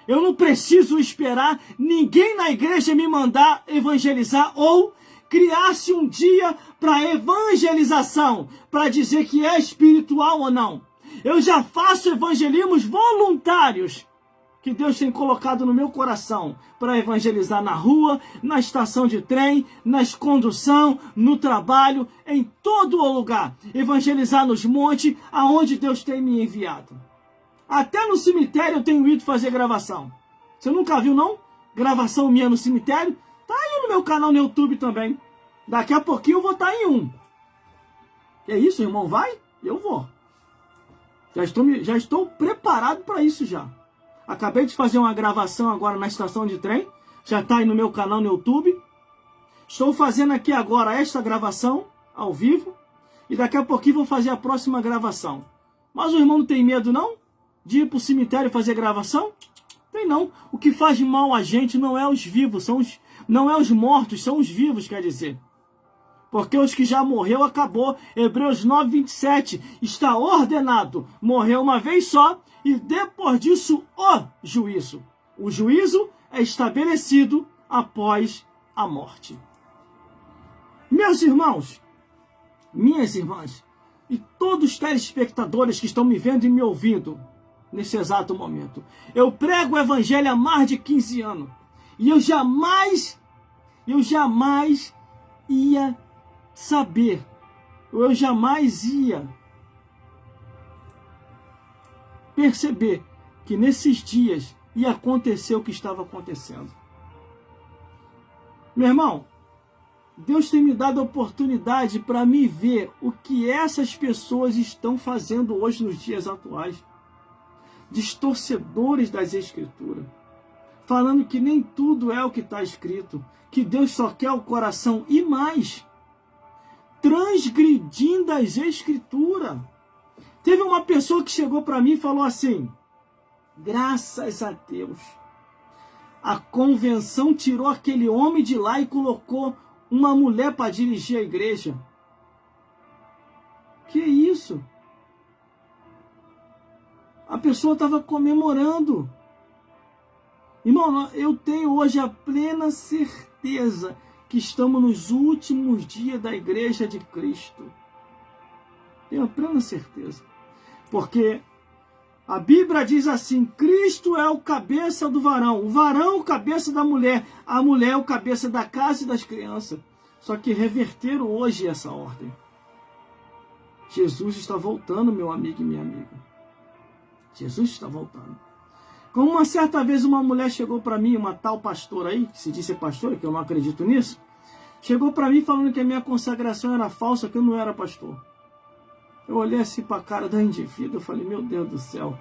Speaker 1: Eu não preciso esperar ninguém na igreja me mandar evangelizar ou criar-se um dia para evangelização, para dizer que é espiritual ou não. Eu já faço evangelismos voluntários que Deus tem colocado no meu coração para evangelizar na rua, na estação de trem, nas condução, no trabalho, em todo o lugar. Evangelizar nos montes, aonde Deus tem me enviado. Até no cemitério eu tenho ido fazer gravação. Você nunca viu, não? Gravação minha no cemitério? Tá aí no meu canal no YouTube também. Daqui a pouquinho eu vou estar em um. É isso, irmão? Vai? Eu vou. Já estou preparado para isso já. Acabei de fazer uma gravação agora na estação de trem. Já está aí no meu canal no YouTube. Estou fazendo aqui agora esta gravação ao vivo. E daqui a pouquinho vou fazer a próxima gravação. Mas o irmão não tem medo não? De ir para o cemitério fazer gravação? Tem não. O que faz mal a gente não é os vivos, não é os mortos, são os vivos, quer dizer. Porque os que já morreu, acabou. Hebreus 9, 27. Está ordenado. Morreu uma vez só. E depois disso, o juízo. O juízo é estabelecido após a morte. Meus irmãos, minhas irmãs, e todos os telespectadores que estão me vendo e me ouvindo nesse exato momento. Eu prego o evangelho há mais de 15 anos. E eu jamais ia saber, eu jamais ia perceber que nesses dias ia acontecer o que estava acontecendo. Meu irmão, Deus tem me dado a oportunidade para me ver o que essas pessoas estão fazendo hoje nos dias atuais. Distorcedores das Escrituras. Falando que nem tudo é o que está escrito. Que Deus só quer o coração e mais. Transgredindo as Escrituras. Teve uma pessoa que chegou para mim e falou assim: graças a Deus, a convenção tirou aquele homem de lá e colocou uma mulher para dirigir a igreja. Que isso? A pessoa estava comemorando. Irmão, eu tenho hoje a plena certeza que estamos nos últimos dias da igreja de Cristo. Tenho a plena certeza. Porque a Bíblia diz assim: Cristo é o cabeça do varão, o varão é o cabeça da mulher, a mulher é o cabeça da casa e das crianças. Só que reverteram hoje essa ordem. Jesus está voltando, meu amigo e minha amiga. Jesus está voltando. Como uma certa vez uma mulher chegou para mim, uma tal pastora aí, que se diz ser pastora, que eu não acredito nisso, chegou para mim falando que a minha consagração era falsa, que eu não era pastor. Eu olhei assim para a cara da indivídua, eu falei: meu Deus do céu,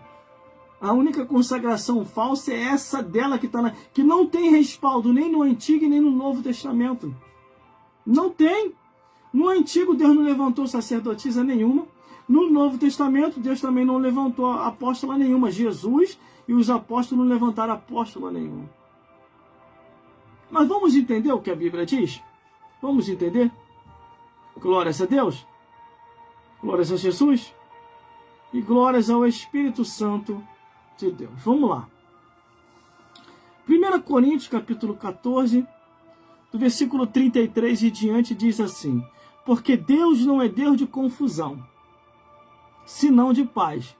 Speaker 1: a única consagração falsa é essa dela que não tem respaldo nem no Antigo e nem no Novo Testamento. Não tem. No Antigo Deus não levantou sacerdotisa nenhuma. No Novo Testamento Deus também não levantou apóstola nenhuma. Jesus e os apóstolos não levantaram apóstola nenhuma. Mas vamos entender o que a Bíblia diz? Vamos entender? Glórias a Deus. Glórias a Jesus. E glórias ao Espírito Santo de Deus. Vamos lá. 1 Coríntios, capítulo 14, do versículo 33 e diante, diz assim: porque Deus não é Deus de confusão, senão de paz,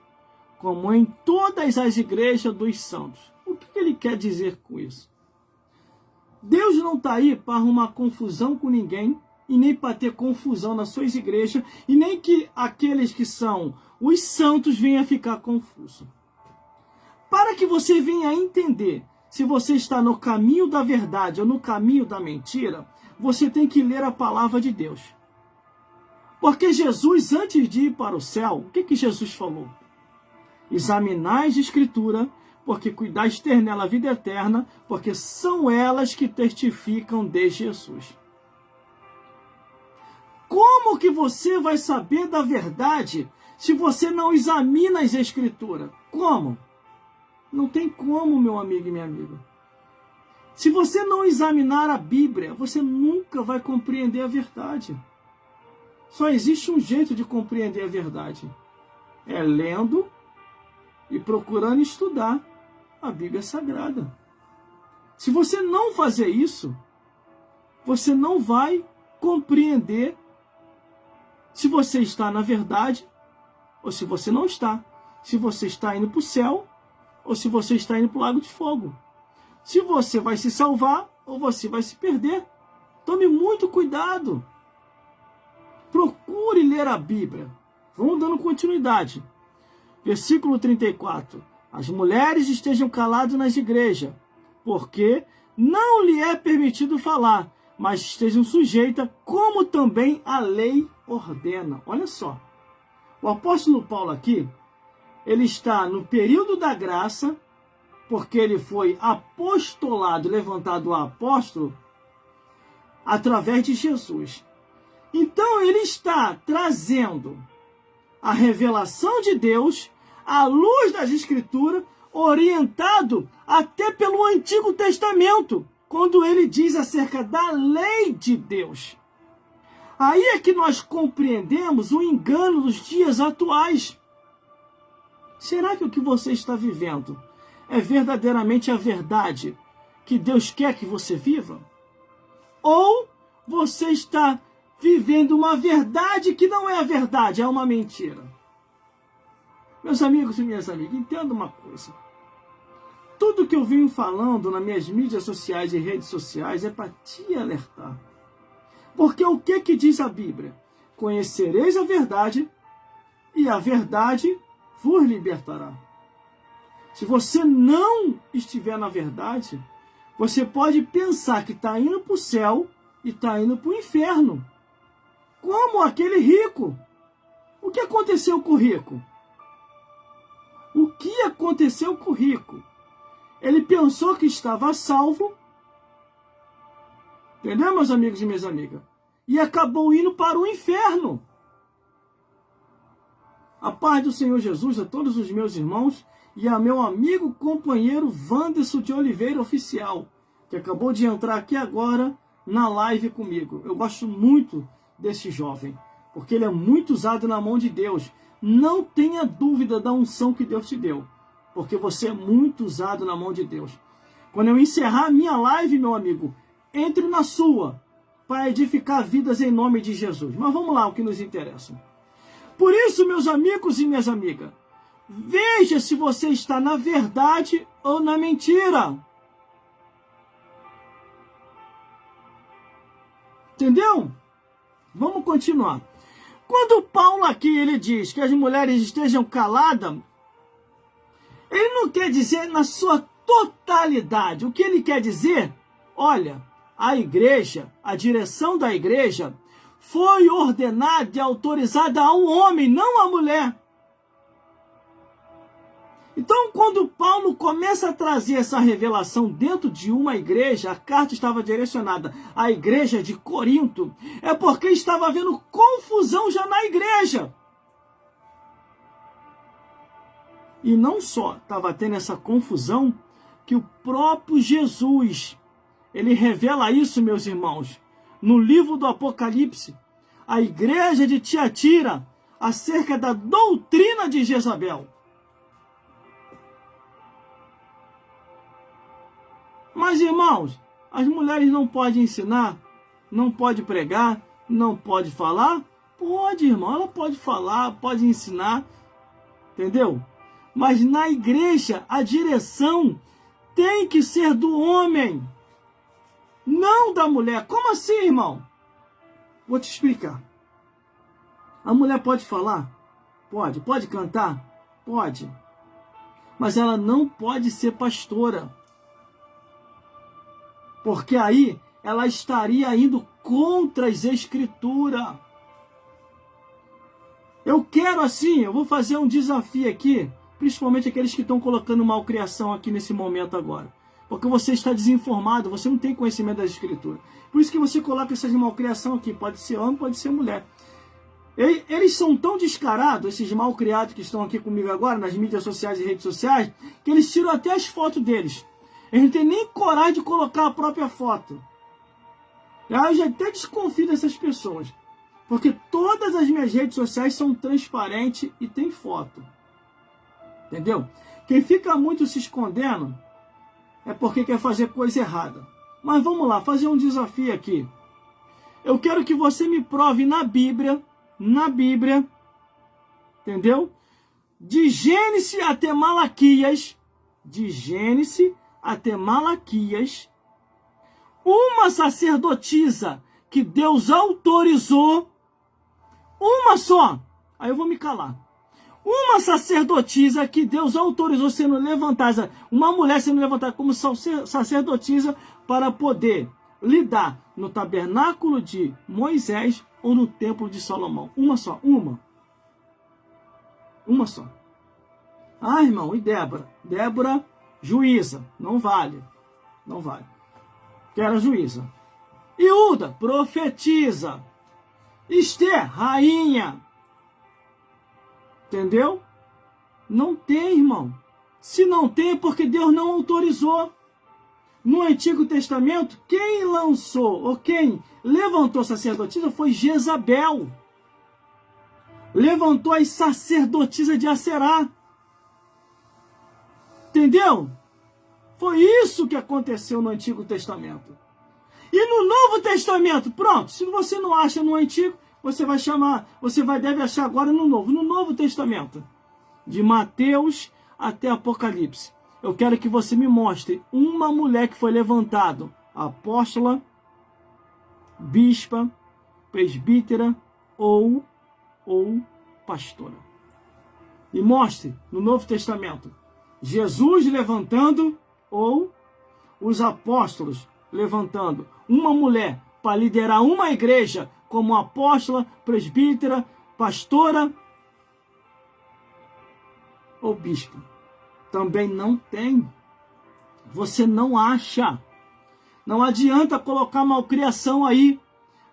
Speaker 1: como em todas as igrejas dos santos. O que ele quer dizer com isso? Deus não está aí para arrumar confusão com ninguém, e nem para ter confusão nas suas igrejas, e nem que aqueles que são os santos venham a ficar confusos. Para que você venha a entender se você está no caminho da verdade ou no caminho da mentira, você tem que ler a palavra de Deus. Porque Jesus, antes de ir para o céu, o que Jesus falou? Examinais a Escritura, porque cuidais ter nela a vida eterna, porque são elas que testificam de Jesus. Como que você vai saber da verdade se você não examina as Escrituras? Como? Não tem como, meu amigo e minha amiga. Se você não examinar a Bíblia, você nunca vai compreender a verdade. Só existe um jeito de compreender a verdade. É lendo e procurando estudar a Bíblia Sagrada. Se você não fazer isso, você não vai compreender se você está na verdade ou se você não está. Se você está indo para o céu ou se você está indo para o lago de fogo. Se você vai se salvar ou você vai se perder. Tome muito cuidado. Procure ler a Bíblia. Vamos dando continuidade. Versículo 34. As mulheres estejam caladas nas igrejas, porque não lhe é permitido falar, mas estejam sujeitas, como também a lei ordena. Olha só. O apóstolo Paulo aqui, ele está no período da graça, porque ele foi apostolado, levantado a apóstolo, através de Jesus. Então ele está trazendo a revelação de Deus, à luz das Escrituras, orientado até pelo Antigo Testamento, quando ele diz acerca da lei de Deus. Aí é que nós compreendemos o engano dos dias atuais. Será que o que você está vivendo é verdadeiramente a verdade que Deus quer que você viva? Ou você está vivendo uma verdade que não é a verdade, é uma mentira? Meus amigos e minhas amigas, entenda uma coisa. Tudo que eu venho falando nas minhas mídias sociais e redes sociais é para te alertar. Porque o que diz a Bíblia? Conhecereis a verdade e a verdade vos libertará. Se você não estiver na verdade, você pode pensar que está indo para o céu e está indo para o inferno. Como aquele rico. O que aconteceu com o rico? O que aconteceu com o rico? Ele pensou que estava salvo. Entendeu, meus amigos e minhas amigas? E acabou indo para o inferno. A paz do Senhor Jesus a todos os meus irmãos e a meu amigo companheiro Wanderson de Oliveira Oficial, que acabou de entrar aqui agora na live comigo. Eu gosto muito desse jovem, porque ele é muito usado na mão de Deus. Não tenha dúvida da unção que Deus te deu, porque você é muito usado na mão de Deus. Quando eu encerrar a minha live, meu amigo, entre na sua, para edificar vidas em nome de Jesus. Mas vamos lá, o que nos interessa. Por isso, meus amigos e minhas amigas, veja se você está na verdade ou na mentira. Entendeu? Vamos continuar. Quando Paulo aqui ele diz que as mulheres estejam caladas, ele não quer dizer na sua totalidade. O que ele quer dizer? Olha, a igreja, a direção da igreja, foi ordenada e autorizada ao homem, não à mulher. Então, quando Paulo começa a trazer essa revelação dentro de uma igreja, a carta estava direcionada à igreja de Corinto, é porque estava havendo confusão já na igreja. E não só estava tendo essa confusão, que o próprio Jesus, ele revela isso, meus irmãos, no livro do Apocalipse, a igreja de Tiatira, acerca da doutrina de Jezabel. Mas, irmãos, as mulheres não podem ensinar, não podem pregar, não podem falar? Pode, irmão, ela pode falar, pode ensinar, entendeu? Mas na igreja, a direção tem que ser do homem, não da mulher. Como assim, irmão? Vou te explicar. A mulher pode falar? Pode. Pode cantar? Pode. Mas ela não pode ser pastora. Porque aí ela estaria indo contra as Escrituras. Eu quero assim, eu vou fazer um desafio aqui, principalmente aqueles que estão colocando malcriação aqui nesse momento agora. Porque você está desinformado, você não tem conhecimento das Escrituras. Por isso que você coloca essas malcriação aqui, pode ser homem, pode ser mulher. Eles são tão descarados, esses malcriados que estão aqui comigo agora, nas mídias sociais e redes sociais, que eles tiram até as fotos deles. Eles não têm nem coragem de colocar a própria foto. Eu já até desconfio dessas pessoas. Porque todas as minhas redes sociais são transparentes e tem foto. Entendeu? Quem fica muito se escondendo é porque quer fazer coisa errada. Mas vamos lá, fazer um desafio aqui. Eu quero que você me prove na Bíblia, entendeu? De Gênesis até Malaquias, uma sacerdotisa que Deus autorizou, uma só, aí eu vou me calar. Uma sacerdotisa que Deus autorizou sendo levantada, uma mulher sendo levantada como sacerdotisa para poder lidar no tabernáculo de Moisés ou no templo de Salomão. Uma só, uma só. Ah, irmão, e Débora? Débora, juíza, não vale. Que era juíza. Iuda, profetiza. Esther, rainha. Entendeu? Não tem, irmão. Se não tem, é porque Deus não autorizou. No Antigo Testamento, quem lançou ou quem levantou sacerdotisa foi Jezabel. Levantou as sacerdotisas de Aserá. Entendeu? Foi isso que aconteceu no Antigo Testamento. E no Novo Testamento, pronto, se você não acha no Antigo, deve achar agora no Novo. No Novo Testamento, de Mateus até Apocalipse, eu quero que você me mostre uma mulher que foi levantada, apóstola, bispa, presbítera ou pastora. E mostre no Novo Testamento Jesus levantando ou os apóstolos levantando uma mulher para liderar uma igreja como apóstola, presbítera, pastora ou bispo. Também não tem. Você não acha. Não adianta colocar malcriação aí.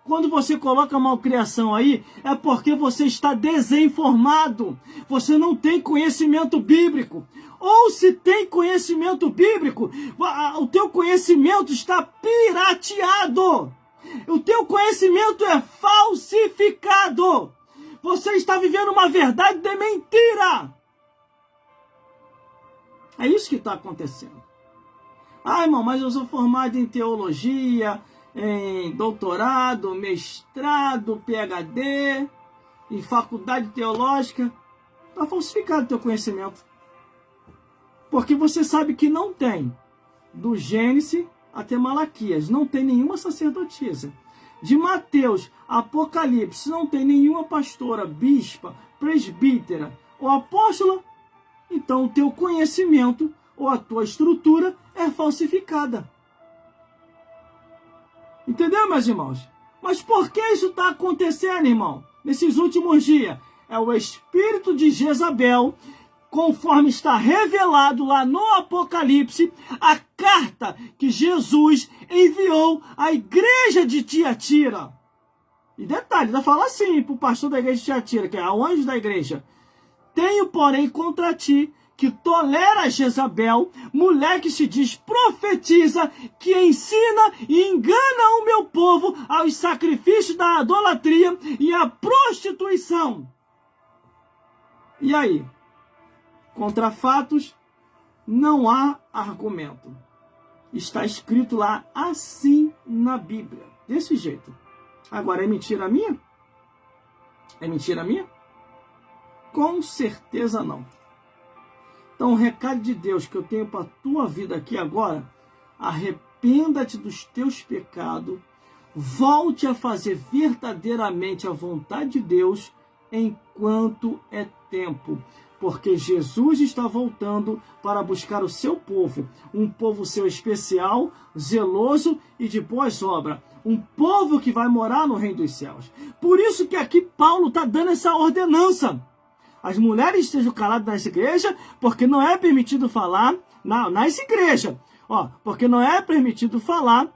Speaker 1: Quando você coloca malcriação aí, é porque você está desinformado. Você não tem conhecimento bíblico. Ou se tem conhecimento bíblico, o teu conhecimento está pirateado. O teu conhecimento é falsificado. Você está vivendo uma verdade de mentira. É isso que está acontecendo. Ah, irmão, mas eu sou formado em teologia, em doutorado, mestrado, PhD, em faculdade teológica. Está falsificado o teu conhecimento. Porque você sabe que não tem. Do Gênesis até Malaquias, não tem nenhuma sacerdotisa. De Mateus a Apocalipse, não tem nenhuma pastora, bispa, presbítera ou apóstola. Então o teu conhecimento ou a tua estrutura é falsificada. Entendeu, meus irmãos? Mas por que isso está acontecendo, irmão? Nesses últimos dias, é o espírito de Jezabel, conforme está revelado lá no Apocalipse, a carta que Jesus enviou à igreja de Tiatira. E detalhe, ainda fala assim para o pastor da igreja de Tiatira, que é o anjo da igreja: tenho, porém, contra ti que tolera Jezabel, mulher que se diz profetiza, que ensina e engana o meu povo aos sacrifícios da idolatria e à prostituição. E aí? Contra fatos, não há argumento. Está escrito lá assim na Bíblia, desse jeito. Agora, é mentira minha? É mentira minha? Com certeza não. Então, o recado de Deus que eu tenho para a tua vida aqui agora: arrependa-te dos teus pecados, volte a fazer verdadeiramente a vontade de Deus enquanto é tempo. Porque Jesus está voltando para buscar o seu povo, um povo seu especial, zeloso e de boas obras, um povo que vai morar no reino dos céus. Por isso que aqui Paulo está dando essa ordenança. As mulheres estejam caladas nas igrejas, porque não é permitido falar nas igrejas. Porque não é permitido falar,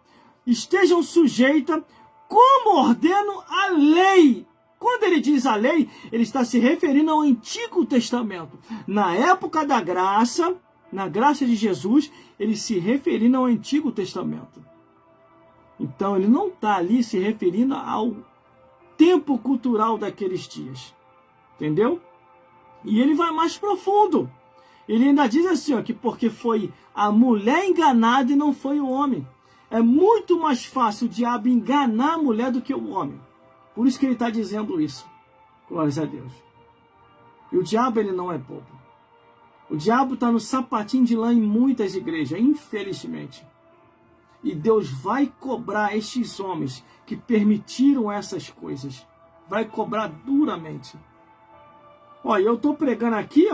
Speaker 1: estejam sujeitas como ordeno a lei. Quando ele diz a lei, ele está se referindo ao Antigo Testamento. Na época da graça, na graça de Jesus, ele se referindo ao Antigo Testamento. Então, ele não está ali se referindo ao tempo cultural daqueles dias. Entendeu? E ele vai mais profundo. Ele ainda diz assim, que porque foi a mulher enganada e não foi o homem. É muito mais fácil o diabo enganar a mulher do que o homem. Por isso que ele está dizendo isso. Glórias a Deus. E o diabo, ele não é bobo. O diabo está no sapatinho de lã em muitas igrejas, infelizmente. E Deus vai cobrar estes homens que permitiram essas coisas. Vai cobrar duramente. Eu estou pregando aqui,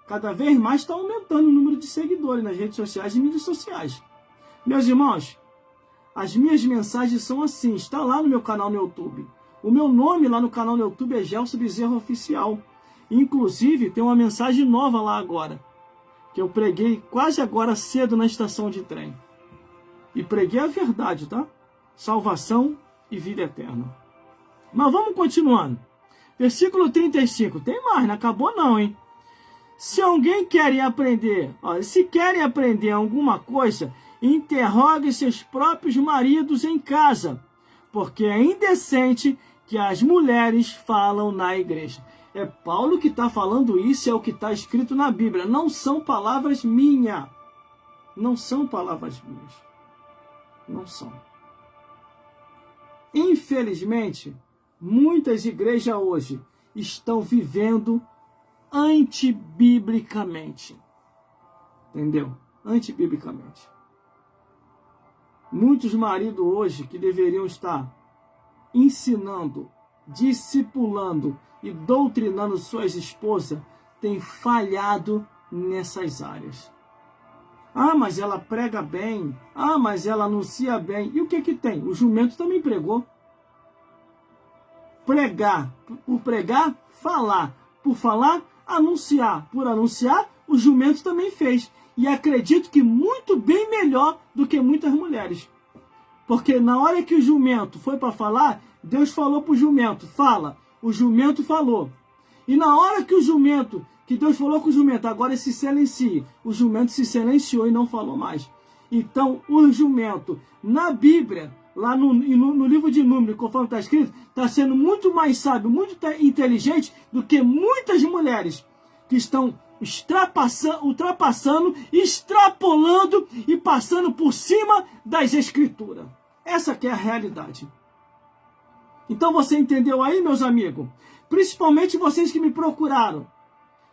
Speaker 1: cada vez mais está aumentando o número de seguidores nas redes sociais e mídias sociais. Meus irmãos, as minhas mensagens são assim, está lá no meu canal no YouTube. O meu nome lá no canal no YouTube é Gelson Bezerra Oficial. Inclusive, tem uma mensagem nova lá agora, que eu preguei quase agora cedo na estação de trem. E preguei a verdade, tá? Salvação e vida eterna. Mas vamos continuando. Versículo 35. Tem mais, não acabou não, hein? Se alguém quer aprender, se querem aprender alguma coisa, interrogue seus próprios maridos em casa, porque é indecente que as mulheres falam na igreja. É Paulo que está falando isso, é o que está escrito na Bíblia. Não são palavras minhas. Não são palavras minhas. Não são. Infelizmente, muitas igrejas hoje estão vivendo antibiblicamente. Entendeu? Antibiblicamente. Muitos maridos hoje que deveriam estar ensinando, discipulando e doutrinando suas esposas têm falhado nessas áreas. Mas ela prega bem. Mas ela anuncia bem. E o que tem? O jumento também pregou. Pregar, por pregar, falar. Por falar, anunciar. Por anunciar, o jumento também fez. E acredito que muito bem melhor do que muitas mulheres. Porque na hora que o jumento foi para falar, Deus falou para o jumento, fala. O jumento falou. E na hora que Deus falou com o jumento, agora ele se silencia. O jumento se silenciou e não falou mais. Então, o jumento, na Bíblia, lá no livro de Números, conforme está escrito, está sendo muito mais sábio, muito inteligente do que muitas mulheres que estão ultrapassando, extrapolando e passando por cima das Escrituras. Essa que é a realidade. Então você entendeu aí, meus amigos? Principalmente vocês que me procuraram,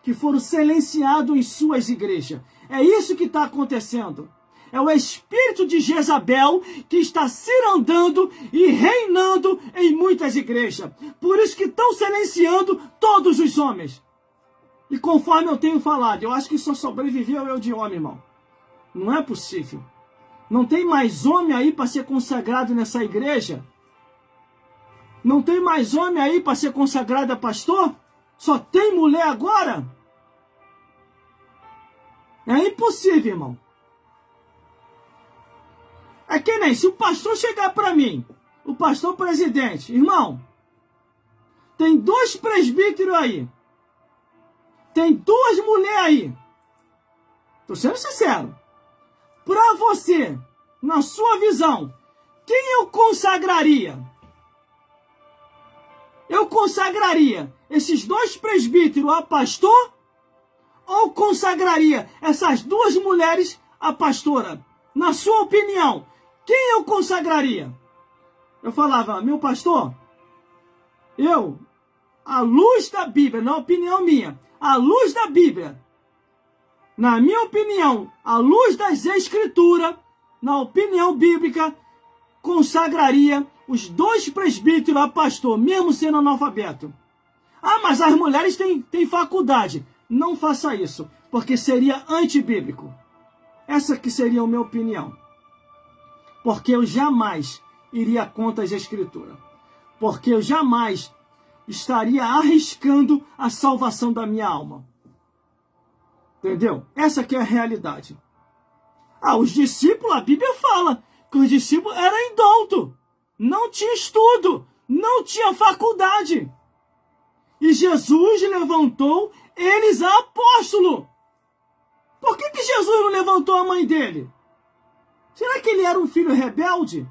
Speaker 1: que foram silenciados em suas igrejas. É isso que está acontecendo. É o espírito de Jezabel que está cirandando e reinando em muitas igrejas. Por isso que estão silenciando todos os homens. E conforme eu tenho falado, eu acho que só sobreviveu eu de homem, irmão. Não é possível. Não tem mais homem aí para ser consagrado nessa igreja? Não tem mais homem aí para ser consagrado a pastor? Só tem mulher agora? É impossível, irmão. É que nem se o pastor chegar para mim, o pastor presidente, irmão, tem 2 presbíteros aí, tem 2 mulheres aí, Estou sendo sincero. Para você, na sua visão, quem eu consagraria? Eu consagraria esses 2 presbíteros a pastor ou consagraria essas 2 mulheres a pastora? Na sua opinião, quem eu consagraria? Eu falava, meu pastor, à luz da Bíblia, na opinião minha, à luz da Bíblia, na minha opinião, à luz das Escrituras, na opinião bíblica, consagraria os 2 presbíteros a pastor, mesmo sendo analfabeto. Ah, mas as mulheres têm faculdade. Não faça isso, porque seria antibíblico. Essa que seria a minha opinião. Porque eu jamais iria contra as Escrituras. Porque eu jamais estaria arriscando a salvação da minha alma. Entendeu? Essa que é a realidade. Ah, os discípulos, a Bíblia fala que os discípulos eram indoutos. Não tinha estudo, não tinha faculdade. E Jesus levantou eles a apóstolo. Por que Jesus não levantou a mãe dele? Será que ele era um filho rebelde?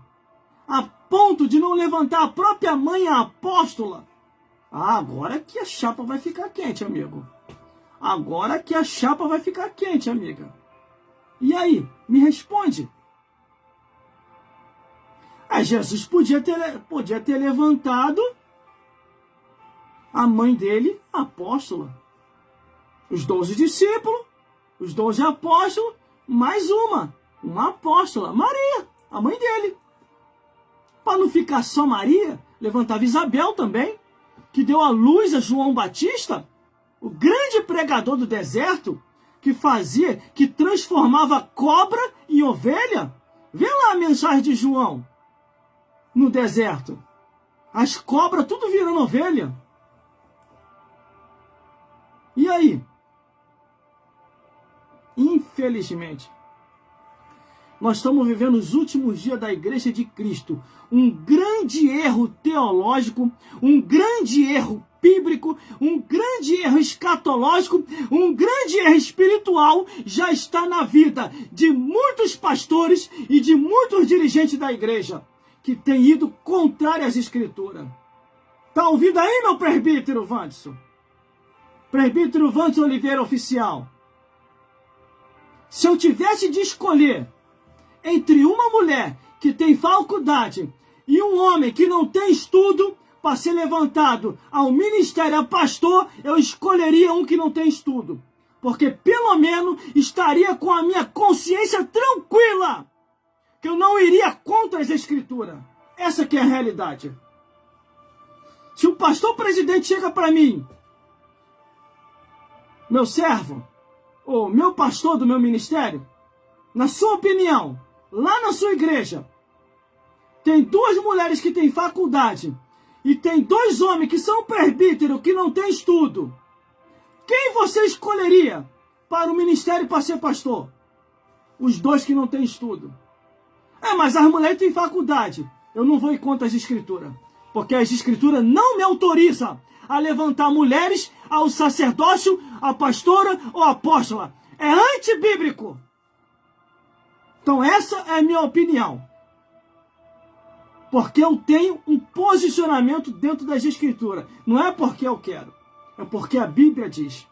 Speaker 1: A ponto de não levantar a própria mãe a apóstola? Ah, agora que a chapa vai ficar quente, amigo. Agora que a chapa vai ficar quente, amiga. E aí? Me responde. Jesus podia ter levantado a mãe dele, a apóstola. Os 12 discípulos, os 12 apóstolos, mais uma apóstola, Maria, a mãe dele. Para não ficar só Maria, levantava Isabel também, que deu à luz a João Batista, o grande pregador do deserto, que transformava cobra em ovelha. Vê lá a mensagem de João no deserto. As cobras tudo virando ovelha. E aí? Infelizmente, nós estamos vivendo os últimos dias da Igreja de Cristo. Um grande erro teológico, um grande erro bíblico, um grande erro escatológico, um grande erro espiritual já está na vida de muitos pastores e de muitos dirigentes da igreja que têm ido contrário às Escrituras. Tá ouvindo aí, meu presbítero Wanderson? Presbítero Wanderson Oliveira Oficial. Se eu tivesse de escolher entre uma mulher que tem faculdade e um homem que não tem estudo para ser levantado ao ministério a pastor, eu escolheria um que não tem estudo. Porque pelo menos estaria com a minha consciência tranquila, que eu não iria contra as Escrituras. Essa que é a realidade. Se o pastor presidente chega para mim, meu servo, ou meu pastor do meu ministério, na sua opinião, lá na sua igreja, tem 2 mulheres que têm faculdade e tem 2 homens que são presbíteros que não têm estudo. Quem você escolheria para o ministério para ser pastor? Os 2 que não têm estudo. Mas as mulheres têm faculdade. Eu não vou ir contra as Escrituras, porque as Escrituras não me autorizam a levantar mulheres ao sacerdócio, a pastora ou a apóstola. É antibíblico. Então essa é a minha opinião. Porque eu tenho um posicionamento dentro das Escrituras. Não é porque eu quero. É porque a Bíblia diz.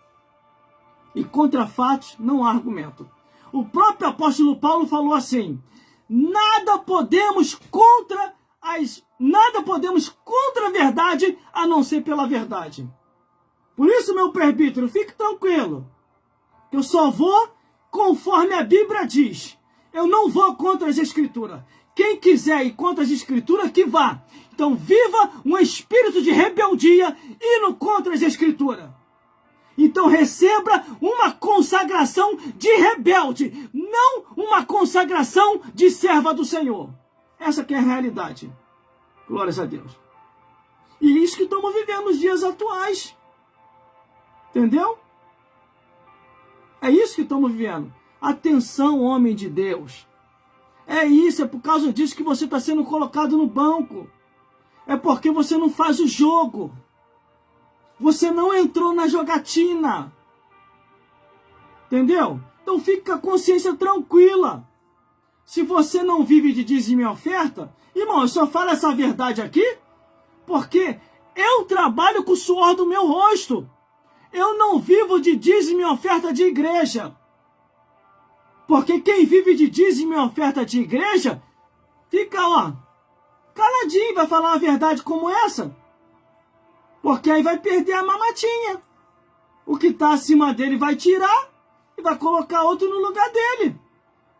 Speaker 1: E contra fatos não há argumento. O próprio apóstolo Paulo falou assim: nada podemos contra a verdade a não ser pela verdade. Por isso, meu presbítero, fique tranquilo. Eu só vou conforme a Bíblia diz. Eu não vou contra as Escrituras. Quem quiser ir contra as Escrituras, que vá. Então, viva um espírito de rebeldia indo contra as Escrituras. Então, receba uma consagração de rebelde, não uma consagração de serva do Senhor. Essa que é a realidade. Glórias a Deus. E isso que estamos vivendo nos dias atuais. Entendeu? É isso que estamos vivendo. Atenção, homem de Deus. É isso, é por causa disso que você está sendo colocado no banco. É porque você não faz o jogo. Você não entrou na jogatina. Entendeu? Então fique com a consciência tranquila. Se você não vive de dízimo e oferta, irmão, eu só falo essa verdade aqui porque eu trabalho com o suor do meu rosto. Eu não vivo de dízimo e oferta de igreja. Porque quem vive de dízimo e oferta de igreja, fica, ó, caladinho, vai falar uma verdade como essa. Porque aí vai perder a mamatinha. O que está acima dele vai tirar e vai colocar outro no lugar dele.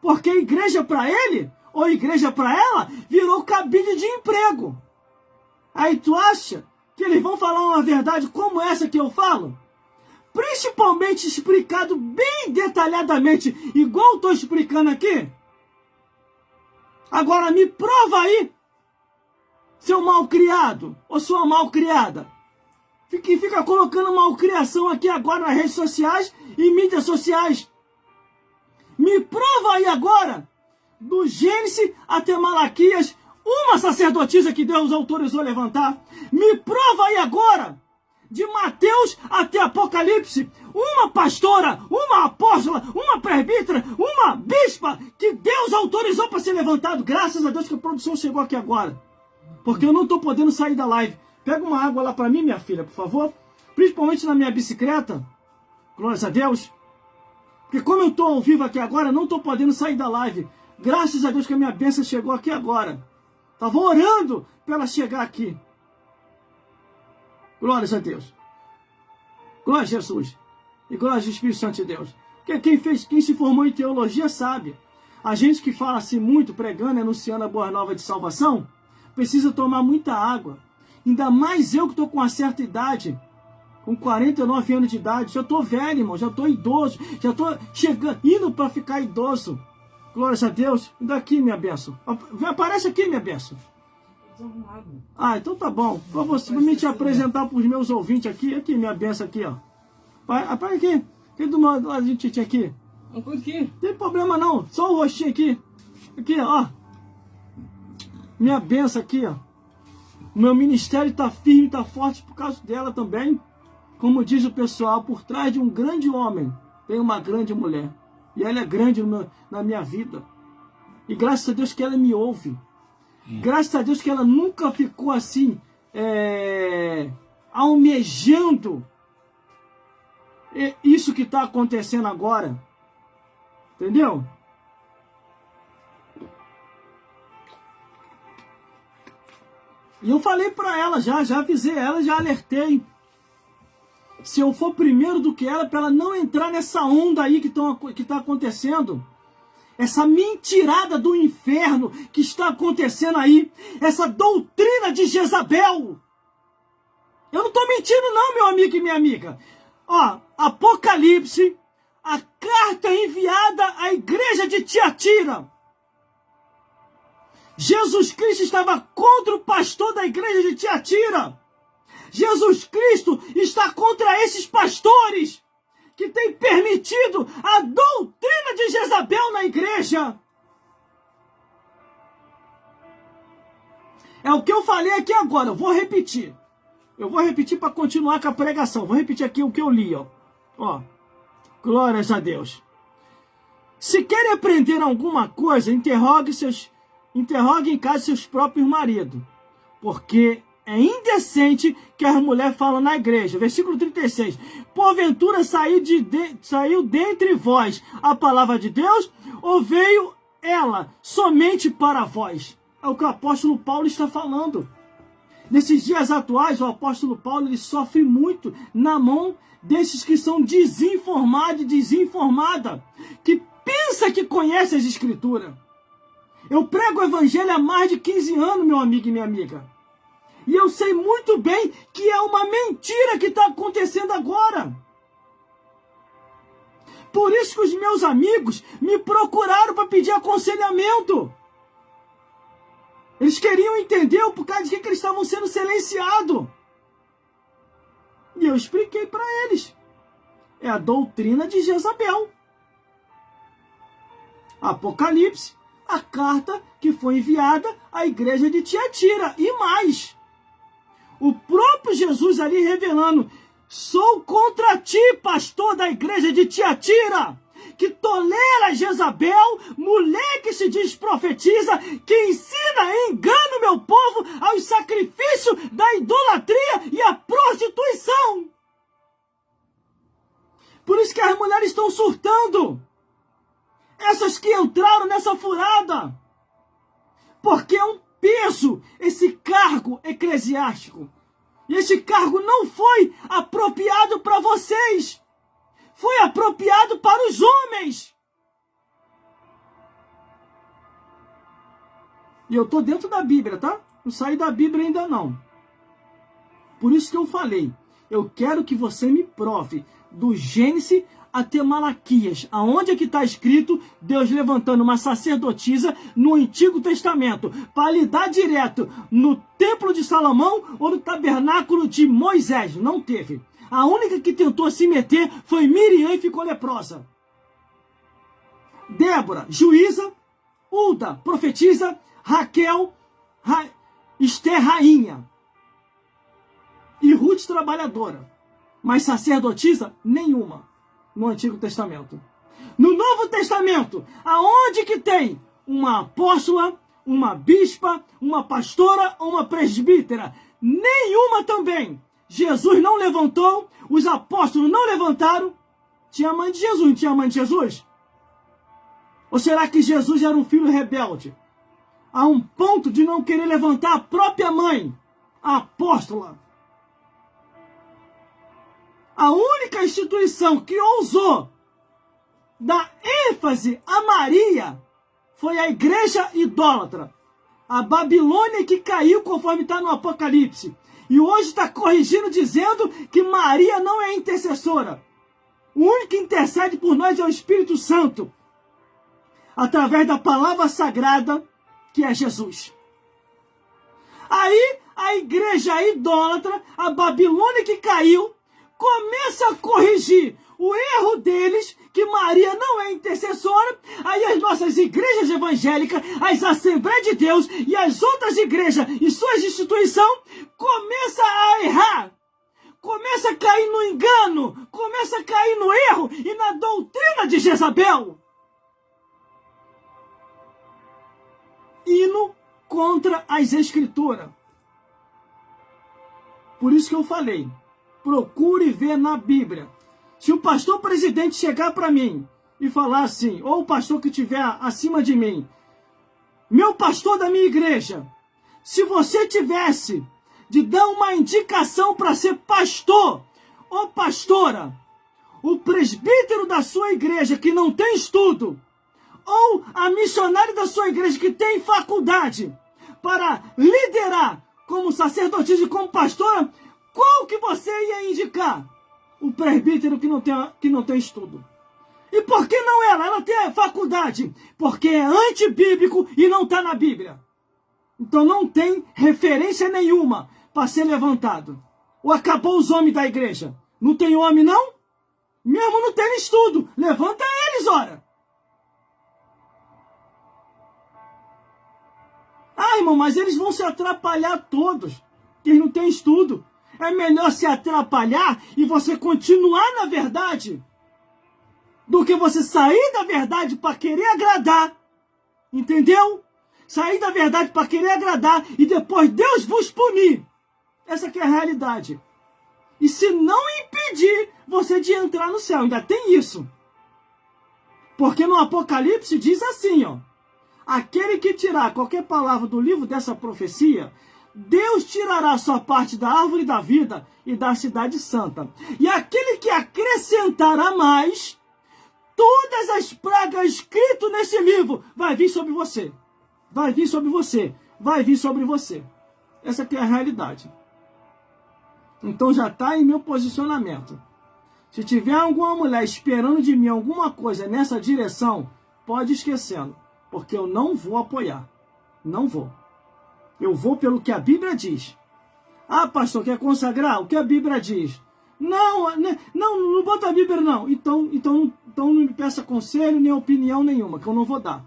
Speaker 1: Porque igreja para ele, ou igreja para ela, virou cabide de emprego. Aí tu acha que eles vão falar uma verdade como essa que eu falo? Principalmente explicado bem detalhadamente, igual eu estou explicando aqui. Agora me prova aí, seu malcriado, ou sua malcriada. Fica colocando malcriação aqui agora nas redes sociais e mídias sociais. Me prova aí agora, do Gênesis até Malaquias, uma sacerdotisa que Deus autorizou levantar. Me prova aí agora, de Mateus até Apocalipse, uma pastora, uma apóstola, uma presbítera, uma bispa que Deus autorizou para ser levantado. Graças a Deus que a produção chegou aqui agora. Porque eu não estou podendo sair da live. Pega uma água lá para mim, minha filha, por favor. Principalmente na minha bicicleta. Glórias a Deus. Porque como eu estou ao vivo aqui agora, não estou podendo sair da live. Graças a Deus que a minha bênção chegou aqui agora. Estava orando para ela chegar aqui. Glórias a Deus. Glória a Jesus. E glória ao Espírito Santo de Deus. Porque quem se formou em teologia sabe. A gente que fala assim muito, pregando, anunciando a boa nova de salvação, precisa tomar muita água. Ainda mais eu que estou com uma certa idade, com 49 anos de idade. Já estou velho, irmão, já estou idoso, já estou indo para ficar idoso. Glórias a Deus. Daqui, minha bênção. Aparece aqui, minha bênção. Ah, então tá bom. Para você me te apresentar para os meus ouvintes aqui. Aqui, minha bênção aqui, ó. Aparece aqui. Aqui do meu lado, aqui.
Speaker 2: Uma coisa aqui.
Speaker 1: Não tem problema não. Só o rostinho aqui. Aqui, ó. Minha bênção aqui, ó. O meu ministério está firme, está forte por causa dela também. Como diz o pessoal, por trás de um grande homem tem uma grande mulher. E ela é grande na minha vida. E graças a Deus que ela me ouve. Graças a Deus que ela nunca ficou assim, almejando isso que está acontecendo agora. Entendeu? E eu falei para ela já avisei ela, já alertei. Se eu for primeiro do que ela, para ela não entrar nessa onda aí que está acontecendo. Essa mentirada do inferno que está acontecendo aí. Essa doutrina de Jezabel. Eu não estou mentindo não, meu amigo e minha amiga. Ó, Apocalipse, a carta enviada à igreja de Tiatira. Jesus Cristo estava contra o pastor da igreja de Tiatira. Jesus Cristo está contra esses pastores que têm permitido a doutrina de Jezabel na igreja. É o que eu falei aqui agora, eu vou repetir. Eu vou repetir para continuar com a pregação. Vou repetir aqui o que eu li, ó. Ó, glórias a Deus. Se querem aprender alguma coisa, interrogue em casa seus próprios maridos, porque é indecente que as mulheres falam na igreja. Versículo 36. Porventura saiu dentre vós a palavra de Deus, ou veio ela somente para vós? É o que o apóstolo Paulo está falando. Nesses dias atuais, o apóstolo Paulo ele sofre muito na mão desses que são desinformados e desinformada, que pensa que conhece as escrituras. Eu prego o evangelho há mais de 15 anos, meu amigo e minha amiga. E eu sei muito bem que é uma mentira que está acontecendo agora. Por isso que os meus amigos me procuraram para pedir aconselhamento. Eles queriam entender por causa de que eles estavam sendo silenciados. E eu expliquei para eles. É a doutrina de Jezabel. Apocalipse, a carta que foi enviada à igreja de Tiatira. E mais, o próprio Jesus ali revelando Sou contra ti, pastor da igreja de Tiatira, que tolera Jezabel, mulher que se diz profetiza, que ensina e engana o meu povo aos sacrifícios da idolatria e à prostituição. Por isso que as mulheres estão surtando. Essas que entraram nessa furada. Porque é um peso esse cargo eclesiástico. E esse cargo não foi apropriado para vocês. Foi apropriado para os homens. E eu estou dentro da Bíblia, tá? Não saí da Bíblia ainda não. Por isso que eu falei. Eu quero que você me prove do Gênesis até Malaquias, aonde é que está escrito Deus levantando uma sacerdotisa no Antigo Testamento para lidar direto no Templo de Salomão ou no Tabernáculo de Moisés. Não teve. A única que tentou se meter foi Miriam e ficou leprosa. Débora, juíza. Hulda, profetisa. Raquel, Esther, rainha. E Ruth, trabalhadora. Mas sacerdotisa, nenhuma. No Antigo Testamento. No Novo Testamento, aonde que tem uma apóstola, uma bispa, uma pastora ou uma presbítera? Nenhuma também. Jesus não levantou, os apóstolos não levantaram. Tinha a mãe de Jesus, não tinha a mãe de Jesus? Ou será que Jesus era um filho rebelde? A um ponto de não querer levantar a própria mãe, a apóstola. A única instituição que ousou dar ênfase a Maria foi a igreja idólatra. A Babilônia que caiu, conforme está no Apocalipse. E hoje está corrigindo, dizendo que Maria não é intercessora. O único que intercede por nós é o Espírito Santo. Através da palavra sagrada, que é Jesus. Aí, a igreja idólatra, a Babilônia que caiu, começa a corrigir o erro deles, que Maria não é intercessora. Aí as nossas igrejas evangélicas, as Assembleias de Deus e as outras igrejas e suas instituições começam a errar. Começa a cair no engano, começa a cair no erro e na doutrina de Jezabel. Indo contra as Escrituras. Por isso que eu falei. Procure ver na Bíblia. Se o pastor presidente chegar para mim e falar assim, ou o pastor que estiver acima de mim, meu pastor da minha igreja, se você tivesse de dar uma indicação para ser pastor ou pastora, o presbítero da sua igreja que não tem estudo, ou a missionária da sua igreja que tem faculdade para liderar como sacerdotisa e como pastora, qual que você ia indicar? O presbítero que não tem estudo. E por que não ela? Ela tem faculdade. Porque é antibíblico e não está na Bíblia. Então não tem referência nenhuma para ser levantado. Ou acabou os homens da igreja? Não tem homem, não? Mesmo não tendo estudo. Levanta eles, ora. Ah, irmão, mas eles vão se atrapalhar todos. Eles não têm estudo. É melhor se atrapalhar e você continuar na verdade do que você sair da verdade para querer agradar. Entendeu? Sair da verdade para querer agradar e depois Deus vos punir. Essa que é a realidade. E se não impedir você de entrar no céu, ainda tem isso. Porque no Apocalipse diz assim, ó. Aquele que tirar qualquer palavra do livro dessa profecia, Deus tirará sua parte da árvore da vida e da cidade santa. E aquele que acrescentar a mais, todas as pragas escritas nesse livro vai vir sobre você. Vai vir sobre você. Vai vir sobre você. Essa aqui é a realidade. Então já está em meu posicionamento. Se tiver alguma mulher esperando de mim alguma coisa nessa direção, pode esquecê-lo. Porque eu não vou apoiar. Não vou. Eu vou pelo que a Bíblia diz. Ah, pastor, quer consagrar? O que a Bíblia diz? Não bota a Bíblia, não. Então não me peça conselho nem opinião nenhuma, que eu não vou dar.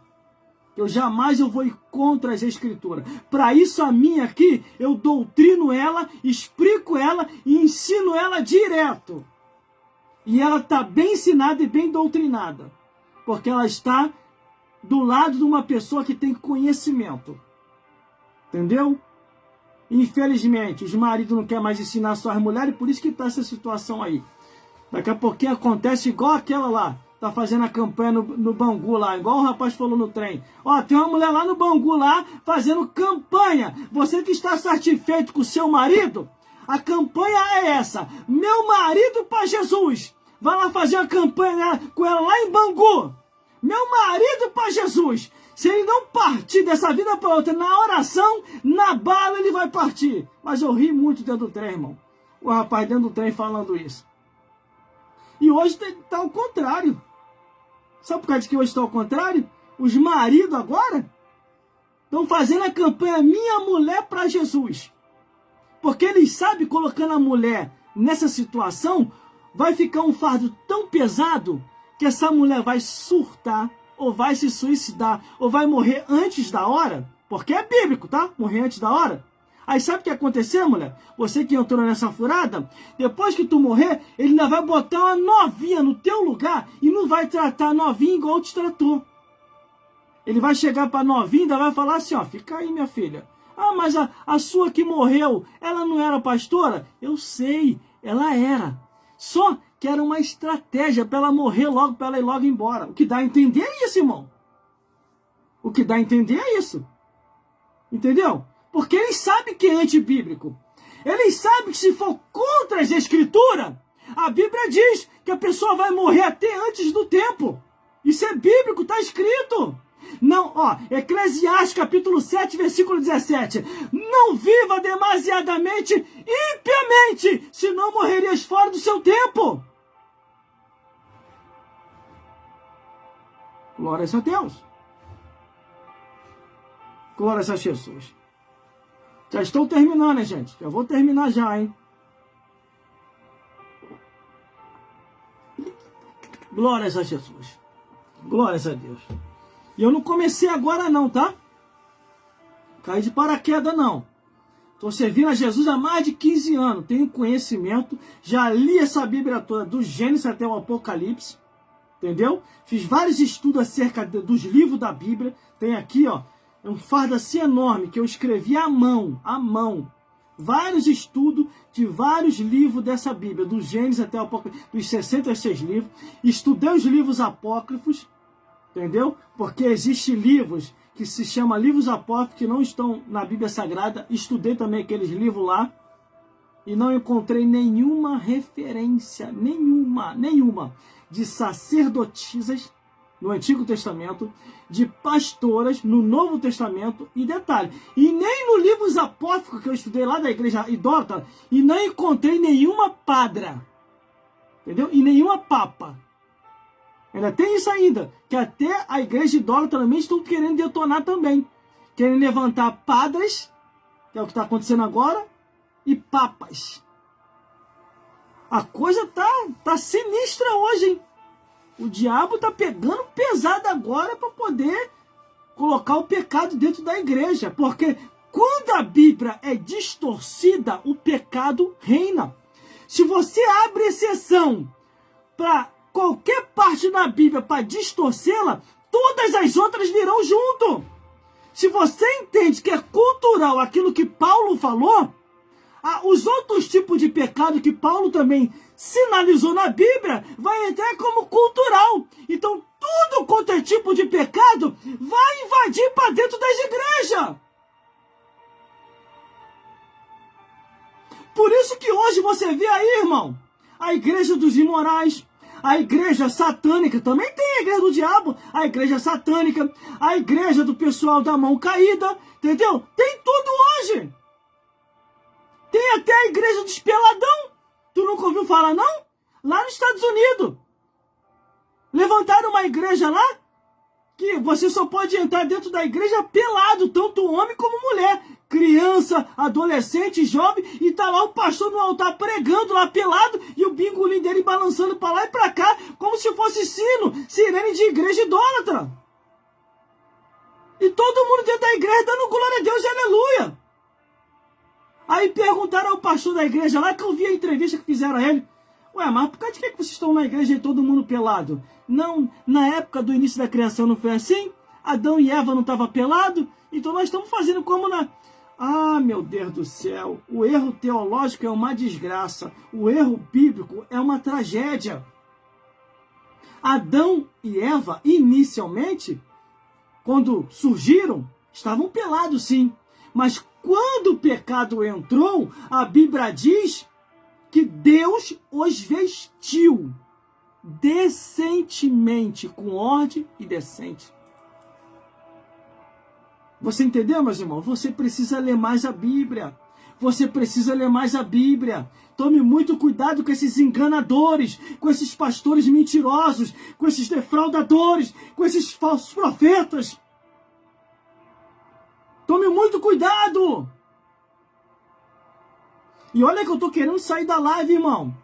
Speaker 1: Eu jamais vou ir contra as escrituras. Para isso a minha aqui, eu doutrino ela, explico ela e ensino ela direto. E ela está bem ensinada e bem doutrinada. Porque ela está do lado de uma pessoa que tem conhecimento. Entendeu? Infelizmente, os maridos não querem mais ensinar suas mulheres, por isso que está essa situação aí. Daqui a pouquinho acontece igual aquela lá. Tá fazendo a campanha no Bangu lá, igual o rapaz falou no trem. Ó, tem uma mulher lá no Bangu lá, fazendo campanha. Você que está satisfeito com o seu marido, a campanha é essa. Meu marido para Jesus. Vai lá fazer a campanha com ela lá em Bangu. Meu marido para Jesus. Se ele não partir dessa vida para outra, na oração, na bala ele vai partir. Mas eu ri muito dentro do trem, irmão. O rapaz dentro do trem falando isso. E hoje está ao contrário. Sabe por causa que hoje está ao contrário? Os maridos agora estão fazendo a campanha Minha Mulher para Jesus. Porque eles sabem, colocando a mulher nessa situação, vai ficar um fardo tão pesado que essa mulher vai surtar, ou vai se suicidar, ou vai morrer antes da hora. Porque é bíblico, tá? Morrer antes da hora. Aí sabe o que aconteceu, mulher? Você que entrou nessa furada, depois que tu morrer, ele ainda vai botar uma novinha no teu lugar e não vai tratar a novinha igual te tratou. Ele vai chegar pra novinha e ainda vai falar assim, ó, fica aí, minha filha. Ah, mas a sua que morreu, ela não era pastora? Eu sei, ela era. Só que era uma estratégia para ela morrer logo, para ela ir logo embora. O que dá a entender é isso, irmão. O que dá a entender é isso. Entendeu? Porque eles sabem que é antibíblico. Eles sabem que se for contra as escrituras, a Bíblia diz que a pessoa vai morrer até antes do tempo. Isso é bíblico, está escrito. Não, ó, Eclesiastes capítulo 7, versículo 17. Não viva demasiadamente impiamente, senão morrerias fora do seu tempo. Glória a Deus. Glória a Jesus. Já estou terminando, hein, gente? Já vou terminar já, hein? Glórias a Jesus. Glórias a Deus. E eu não comecei agora não, tá? Caí de paraquedas não. Estou servindo a Jesus há mais de 15 anos. Tenho conhecimento. Já li essa Bíblia toda, do Gênesis até o Apocalipse. Entendeu? Fiz vários estudos acerca dos livros da Bíblia. Tem aqui, ó. É um fardo assim enorme que eu escrevi à mão. Vários estudos de vários livros dessa Bíblia. Do Gênesis até o Apocalipse. Dos 66 livros. Estudei os livros apócrifos. Entendeu? Porque existem livros que se chamam livros apócrifos que não estão na Bíblia Sagrada. Estudei também aqueles livros lá e não encontrei nenhuma referência, nenhuma, de sacerdotisas no Antigo Testamento, de pastoras no Novo Testamento, e detalhe, e nem no livros apócrifos que eu estudei lá da igreja idólatra, e não encontrei nenhuma padra, entendeu? E nenhuma papa. Ainda tem isso ainda, que até a igreja idólatra também estão querendo detonar também. Querem levantar padres, que é o que está acontecendo agora, e papas. A coisa tá sinistra hoje, hein? O diabo tá pegando pesado agora para poder colocar o pecado dentro da igreja. Porque quando a Bíblia é distorcida, o pecado reina. Se você abre exceção para qualquer parte da Bíblia para distorcê-la, todas as outras virão junto. Se você entende que é cultural aquilo que Paulo falou, os outros tipos de pecado que Paulo também sinalizou na Bíblia vai entrar como cultural. Então tudo quanto é tipo de pecado vai invadir para dentro das igrejas. Por isso que hoje você vê aí, irmão, a igreja dos imorais, a igreja satânica, também tem a igreja do diabo, a igreja satânica, a igreja do pessoal da mão caída, entendeu? Tem tudo hoje. Tem até a igreja dos peladão. Tu nunca ouviu falar, não? Lá nos Estados Unidos. Levantaram uma igreja lá que você só pode entrar dentro da igreja pelado, tanto homem como mulher. Criança, adolescente, jovem, e tá lá o pastor no altar pregando lá pelado e o bingolim dele balançando para lá e para cá, como se fosse sirene de igreja idólatra. E todo mundo dentro da igreja dando glória a Deus e aleluia. Aí perguntaram ao pastor da igreja lá, que eu vi a entrevista que fizeram a ele. Ué, mas por causa de que vocês estão na igreja e todo mundo pelado? Não, na época do início da criação não foi assim? Adão e Eva não estavam pelados? Então nós estamos fazendo como na... Ah, meu Deus do céu, o erro teológico é uma desgraça. O erro bíblico é uma tragédia. Adão e Eva, inicialmente, quando surgiram, estavam pelados sim. Mas quando o pecado entrou, a Bíblia diz que Deus os vestiu decentemente, com ordem e decente. Você entendeu, meus irmãos? Você precisa ler mais a Bíblia. Você precisa ler mais a Bíblia. Tome muito cuidado com esses enganadores, com esses pastores mentirosos, com esses defraudadores, com esses falsos profetas. Tome muito cuidado. E olha que eu estou querendo sair da live, irmão.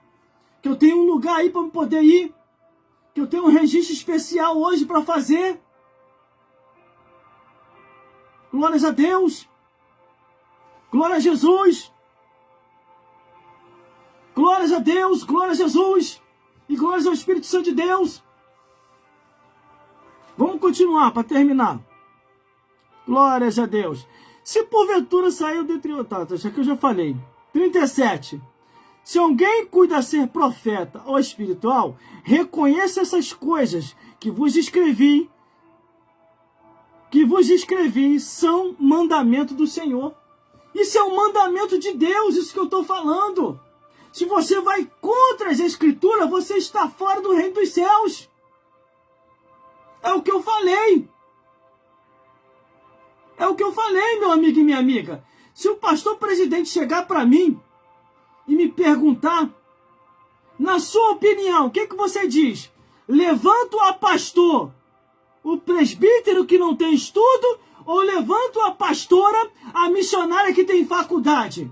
Speaker 1: Que eu tenho um lugar aí para poder ir. Que eu tenho um registro especial hoje para fazer. Glórias a Deus. Glória a Jesus. Glórias a Deus. Glória a Jesus. E glórias ao Espírito Santo de Deus. Vamos continuar para terminar. Glórias a Deus. Se porventura saiu dentre outros, já que eu já falei. 37. Se alguém cuida ser profeta ou espiritual, reconheça essas coisas que vos escrevi, são mandamento do Senhor. Isso é um mandamento de Deus, isso que eu estou falando. Se você vai contra as Escrituras, você está fora do reino dos céus. É o que eu falei. É o que eu falei, meu amigo e minha amiga. Se o pastor presidente chegar para mim e me perguntar, na sua opinião, o que você diz? Levanto a pastor o presbítero que não tem estudo, ou levanto a pastora, a missionária que tem faculdade?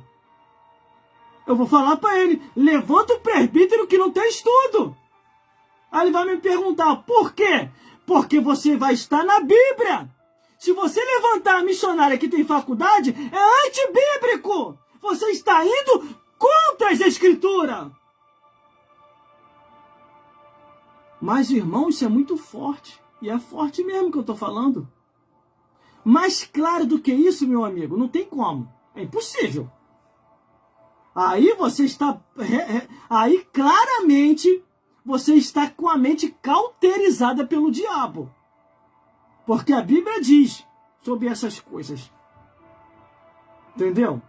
Speaker 1: Eu vou falar para ele, levanta o presbítero que não tem estudo. Aí ele vai me perguntar, por quê? Porque você vai estar na Bíblia. Se você levantar a missionária que tem faculdade, é antibíblico. Você está indo contra as Escrituras. Mas, irmão, isso é muito forte. E é forte mesmo que eu estou falando. Mais claro do que isso, meu amigo, não tem como. É impossível. Aí você está... Aí, claramente, você está com a mente cauterizada pelo diabo. Porque a Bíblia diz sobre essas coisas. Entendeu?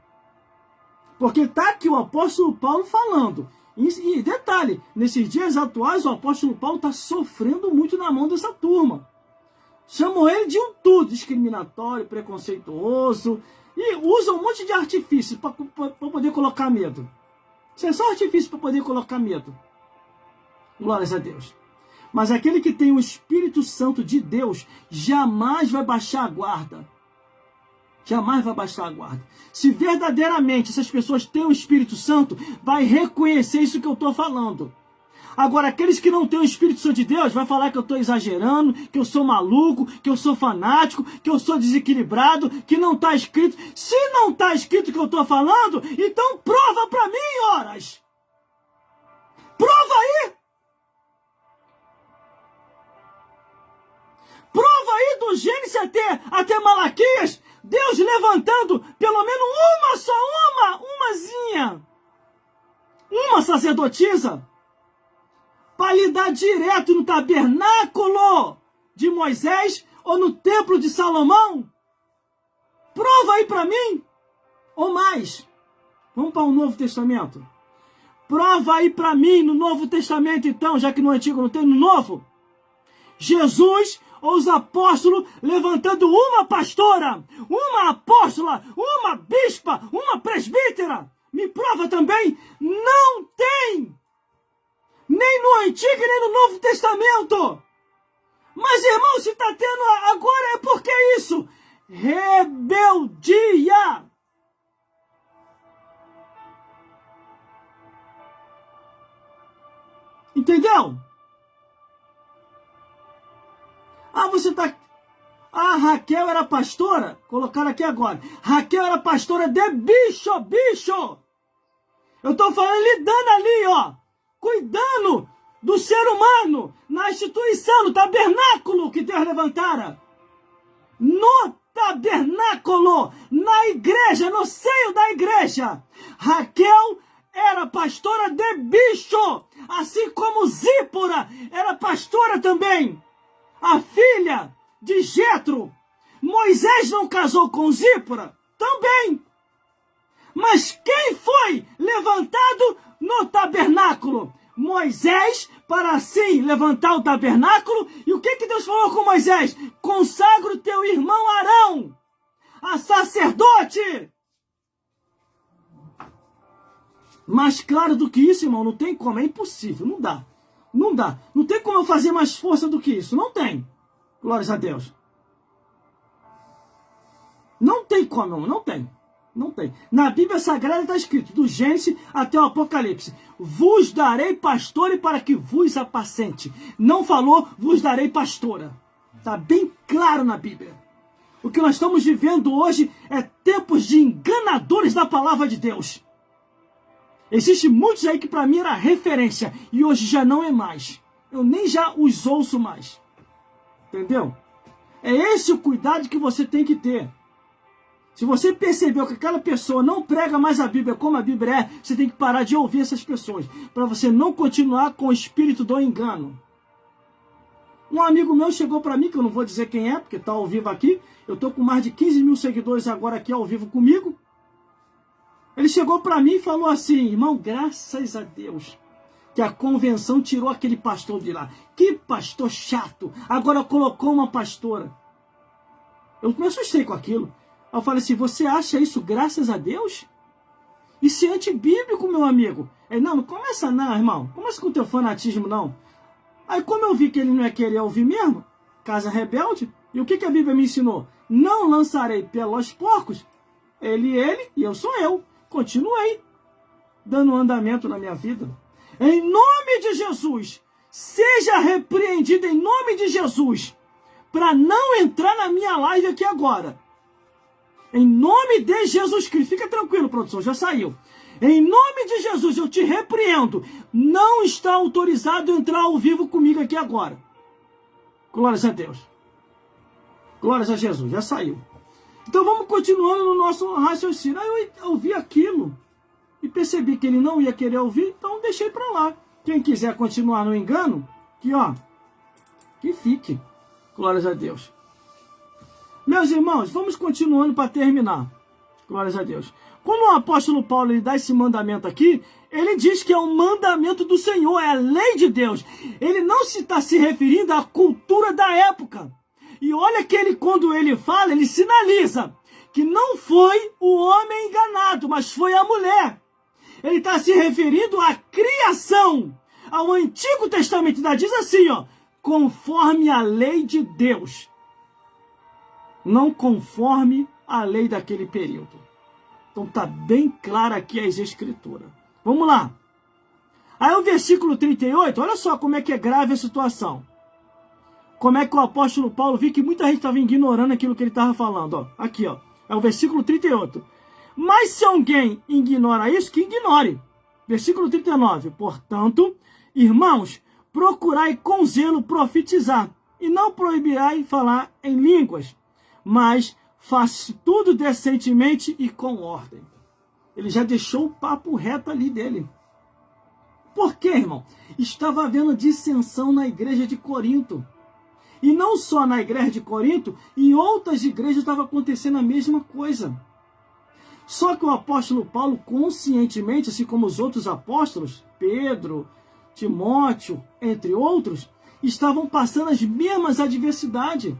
Speaker 1: Porque está aqui o apóstolo Paulo falando. E detalhe, nesses dias atuais o apóstolo Paulo está sofrendo muito na mão dessa turma. Chamam ele de um tudo, discriminatório, preconceituoso, e usam um monte de artifícios para poder colocar medo. Isso é só artifício para poder colocar medo. Glórias a Deus. Mas aquele que tem o Espírito Santo de Deus jamais vai baixar a guarda. Jamais vai baixar a guarda. Se verdadeiramente essas pessoas têm o Espírito Santo, vai reconhecer isso que eu estou falando. Agora, aqueles que não têm o Espírito Santo de Deus, vai falar que eu estou exagerando, que eu sou maluco, que eu sou fanático, que eu sou desequilibrado, que não está escrito. Se não está escrito o que eu estou falando, então prova para mim, horas. Prova aí. Prova aí do Gênesis até Malaquias, Deus levantando pelo menos uma sacerdotisa, para lhe dar direto no tabernáculo de Moisés ou no templo de Salomão. Prova aí para mim. Ou mais. Vamos para o Novo Testamento. Prova aí para mim no Novo Testamento, então, já que no Antigo não tem, no Novo. Jesus ou os apóstolos levantando uma pastora, uma apóstola, uma bispa, uma presbítera. Me prova também. Não tem. Nem no Antigo, nem no Novo Testamento. Mas, irmão, se está tendo agora é porque é isso. Rebeldia. Entendeu? A Raquel era pastora, colocaram aqui agora, Raquel era pastora de bicho, bicho. Eu estou falando lidando ali, ó, cuidando do ser humano, na instituição, no tabernáculo que Deus levantara. No tabernáculo, na igreja, no seio da igreja. Raquel era pastora de bicho, assim como Zípora era pastora também, a filha de Jetro. Moisés não casou com Zípora? Também. Mas quem foi levantado no tabernáculo? Moisés, para assim levantar o tabernáculo. E o que Deus falou com Moisés? Consagra o teu irmão Arão a sacerdote. Mais claro do que isso, irmão, não tem como, é impossível, não dá. Não dá. Não tem como eu fazer mais força do que isso, não tem. Glórias a Deus. Não tem como, não tem. Não tem. Na Bíblia Sagrada está escrito, do Gênesis até o Apocalipse, vos darei pastores para que vos apacente. Não falou, vos darei pastora. Está bem claro na Bíblia. O que nós estamos vivendo hoje é tempos de enganadores da palavra de Deus. Existem muitos aí que para mim era referência e hoje já não é mais. Eu nem já os ouço mais. Entendeu? É esse o cuidado que você tem que ter. Se você percebeu que aquela pessoa não prega mais a Bíblia como a Bíblia é, você tem que parar de ouvir essas pessoas, para você não continuar com o espírito do engano. Um amigo meu chegou para mim, que eu não vou dizer quem é, porque está ao vivo aqui, eu estou com mais de 15 mil seguidores agora aqui ao vivo comigo. Ele chegou para mim e falou assim, irmão, graças a Deus que a convenção tirou aquele pastor de lá. Que pastor chato, agora colocou uma pastora. Eu me assustei com aquilo. Eu falei assim, você acha isso graças a Deus? Isso é antibíblico, meu amigo. Ele, não começa não, irmão. Começa com o teu fanatismo, não. Aí como eu vi que ele não ia querer ouvir mesmo, casa rebelde, e o que a Bíblia me ensinou? Não lançarei pelos porcos, ele e eu sou eu. Continuei dando andamento na minha vida. Em nome de Jesus, seja repreendido em nome de Jesus, para não entrar na minha live aqui agora. Em nome de Jesus Cristo. Fica tranquilo, produção, já saiu. Em nome de Jesus, eu te repreendo. Não está autorizado entrar ao vivo comigo aqui agora. Glórias a Deus. Glórias a Jesus, já saiu. Então vamos continuando no nosso raciocínio. Aí eu ouvi aquilo e percebi que ele não ia querer ouvir, então deixei para lá. Quem quiser continuar no engano, que ó, que fique. Glórias a Deus. Meus irmãos, vamos continuando para terminar. Glórias a Deus. Quando o apóstolo Paulo ele dá esse mandamento aqui, ele diz que é um mandamento do Senhor, é a lei de Deus. Ele não está se referindo à cultura da época. E olha que ele, quando ele fala, ele sinaliza que não foi o homem enganado, mas foi a mulher. Ele está se referindo à criação, ao Antigo Testamento. Ainda diz assim, ó, conforme a lei de Deus. Não conforme a lei daquele período. Então está bem clara aqui as escrituras. Vamos lá. Aí o versículo 38, olha só como é que é grave a situação. Como é que o apóstolo Paulo viu que muita gente estava ignorando aquilo que ele estava falando. Ó. Aqui, ó, é o versículo 38. Mas se alguém ignora isso, que ignore. Versículo 39. Portanto, irmãos, procurai com zelo profetizar, e não proibirai falar em línguas, mas faça tudo decentemente e com ordem. Ele já deixou o papo reto ali dele. Por quê, irmão? Estava havendo dissensão na igreja de Corinto. E não só na igreja de Corinto, em outras igrejas estava acontecendo a mesma coisa. Só que o apóstolo Paulo, conscientemente, assim como os outros apóstolos, Pedro, Timóteo, entre outros, estavam passando as mesmas adversidades.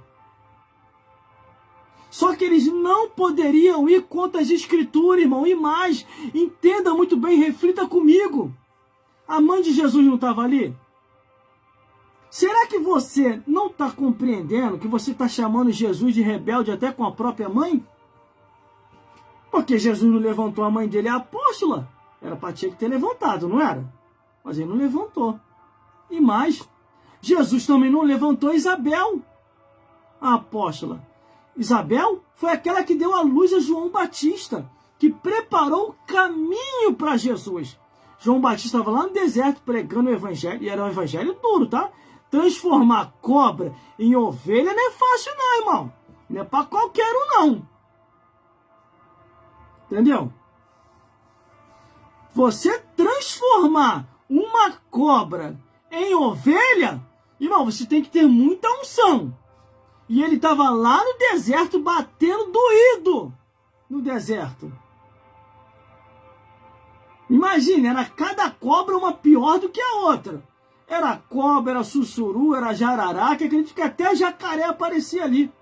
Speaker 1: Só que eles não poderiam ir contra as escrituras, irmão. E mais, entenda muito bem, reflita comigo. A mãe de Jesus não estava ali? Será que você não está compreendendo que você está chamando Jesus de rebelde até com a própria mãe? Porque Jesus não levantou a mãe dele, a apóstola. Era para ter levantado, não era? Mas ele não levantou. E mais, Jesus também não levantou Isabel, a apóstola. Isabel foi aquela que deu à luz a João Batista, que preparou o caminho para Jesus. João Batista estava lá no deserto pregando o evangelho, e era um evangelho duro, tá? Transformar cobra em ovelha não é fácil não, irmão. Não é para qualquer um, não. Entendeu? Você transformar uma cobra em ovelha, irmão, você tem que ter muita unção. E ele estava lá no deserto batendo doído no deserto. Imagine, era cada cobra uma pior do que a outra. Era cobra, era sussuru, era jarará, que acredito que até jacaré aparecia ali.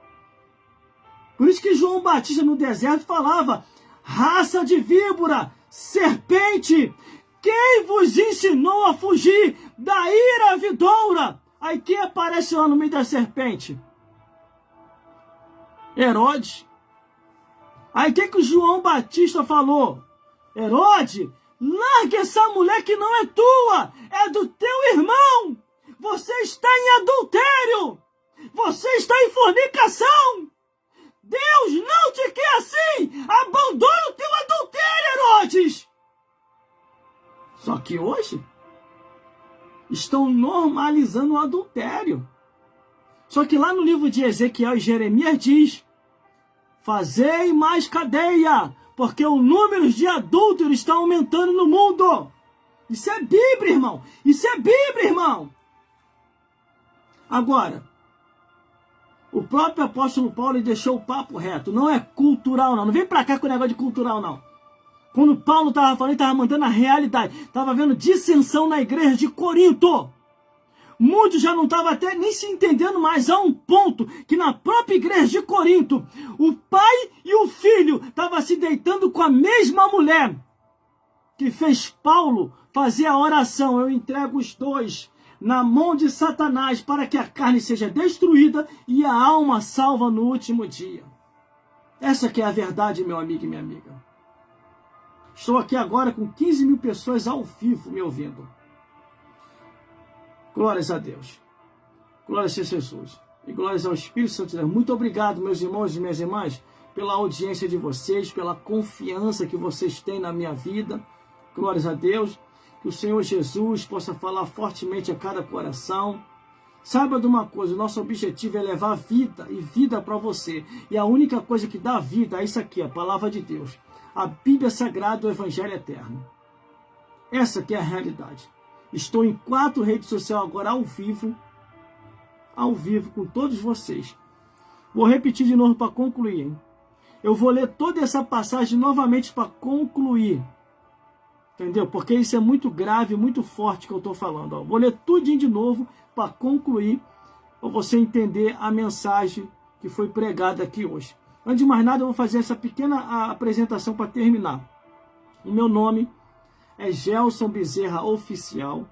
Speaker 1: Por isso que João Batista no deserto falava: raça de víbora, serpente, quem vos ensinou a fugir da ira vidoura? Aí quem aparece lá no meio da serpente? Herodes. Aí o que o João Batista falou? Herodes, larga essa mulher que não é tua, é do teu irmão. Você está em adultério. Você está em fornicação. Deus não te quer assim. Abandona o teu adultério, Herodes. Só que hoje estão normalizando o adultério. Só que lá no livro de Ezequiel e Jeremias diz: fazei mais cadeia, porque o número de adúlteros está aumentando no mundo. Isso é Bíblia, irmão. Isso é Bíblia, irmão. Agora, o próprio apóstolo Paulo deixou o papo reto. Não é cultural, não. Não vem pra cá com o negócio de cultural, não. Quando Paulo estava falando, ele estava mandando a realidade. Estava vendo dissensão na igreja de Corinto. Muitos já não estavam até nem se entendendo mais, a um ponto que na própria igreja de Corinto, o pai e o filho estavam se deitando com a mesma mulher, que fez Paulo fazer a oração: eu entrego os dois na mão de Satanás para que a carne seja destruída e a alma salva no último dia. Essa que é a verdade, meu amigo e minha amiga. Estou aqui agora com 15 mil pessoas ao vivo me ouvindo. Glórias a Deus. Glórias a Jesus. E glórias ao Espírito Santo de Deus. Muito obrigado, meus irmãos e minhas irmãs, pela audiência de vocês, pela confiança que vocês têm na minha vida. Glórias a Deus. Que o Senhor Jesus possa falar fortemente a cada coração. Saiba de uma coisa: o nosso objetivo é levar vida e vida para você. E a única coisa que dá vida é isso aqui, a palavra de Deus. A Bíblia Sagrada, o Evangelho Eterno. Essa que é a realidade. Estou em 4 redes sociais agora ao vivo com todos vocês. Vou repetir de novo para concluir, hein? Eu vou ler toda essa passagem novamente para concluir. Entendeu? Porque isso é muito grave, muito forte que eu estou falando. Ó. Vou ler tudinho de novo para concluir, para você entender a mensagem que foi pregada aqui hoje. Antes de mais nada, eu vou fazer essa pequena apresentação para terminar. O meu nome é Gelson Bezerra Oficial,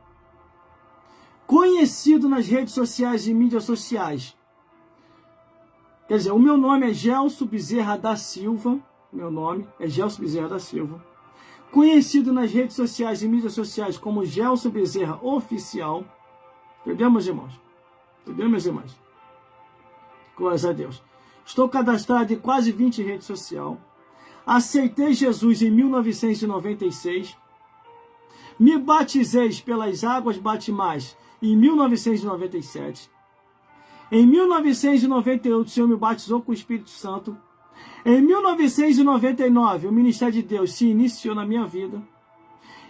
Speaker 1: conhecido nas redes sociais e mídias sociais. Quer dizer, o meu nome é Gelson Bezerra da Silva, meu nome é Gelson Bezerra da Silva, conhecido nas redes sociais e mídias sociais como Gelson Bezerra Oficial. Entendeu, meus irmãos? Entendeu, meus irmãos? Glórias a Deus. Estou cadastrado em quase 20 redes sociais. Aceitei Jesus em 1996. Me batizei pelas águas batimais em 1997. Em 1998, o Senhor me batizou com o Espírito Santo. Em 1999, o ministério de Deus se iniciou na minha vida.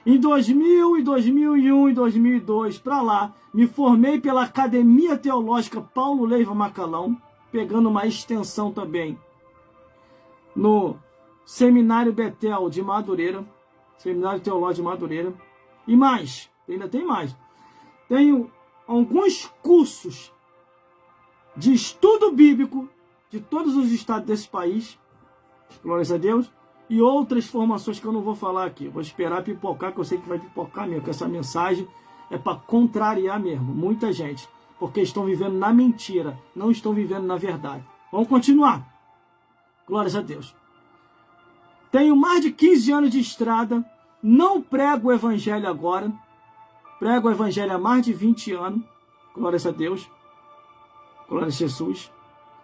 Speaker 1: Em 2000, 2001 e 2002, para lá, me formei pela Academia Teológica Paulo Leiva Macalão, pegando uma extensão também no Seminário Betel de Madureira, Seminário Teológico de Madureira. E mais, ainda tem mais. Tenho alguns cursos de estudo bíblico de todos os estados desse país, glórias a Deus, e outras formações que eu não vou falar aqui. Vou esperar pipocar, que eu sei que vai pipocar mesmo, que essa mensagem é para contrariar mesmo muita gente, porque estão vivendo na mentira, não estão vivendo na verdade. Vamos continuar. Glórias a Deus. Tenho mais de 15 anos de estrada, não prego o evangelho agora, prego o evangelho há mais de 20 anos, glórias a Deus, glórias a Jesus.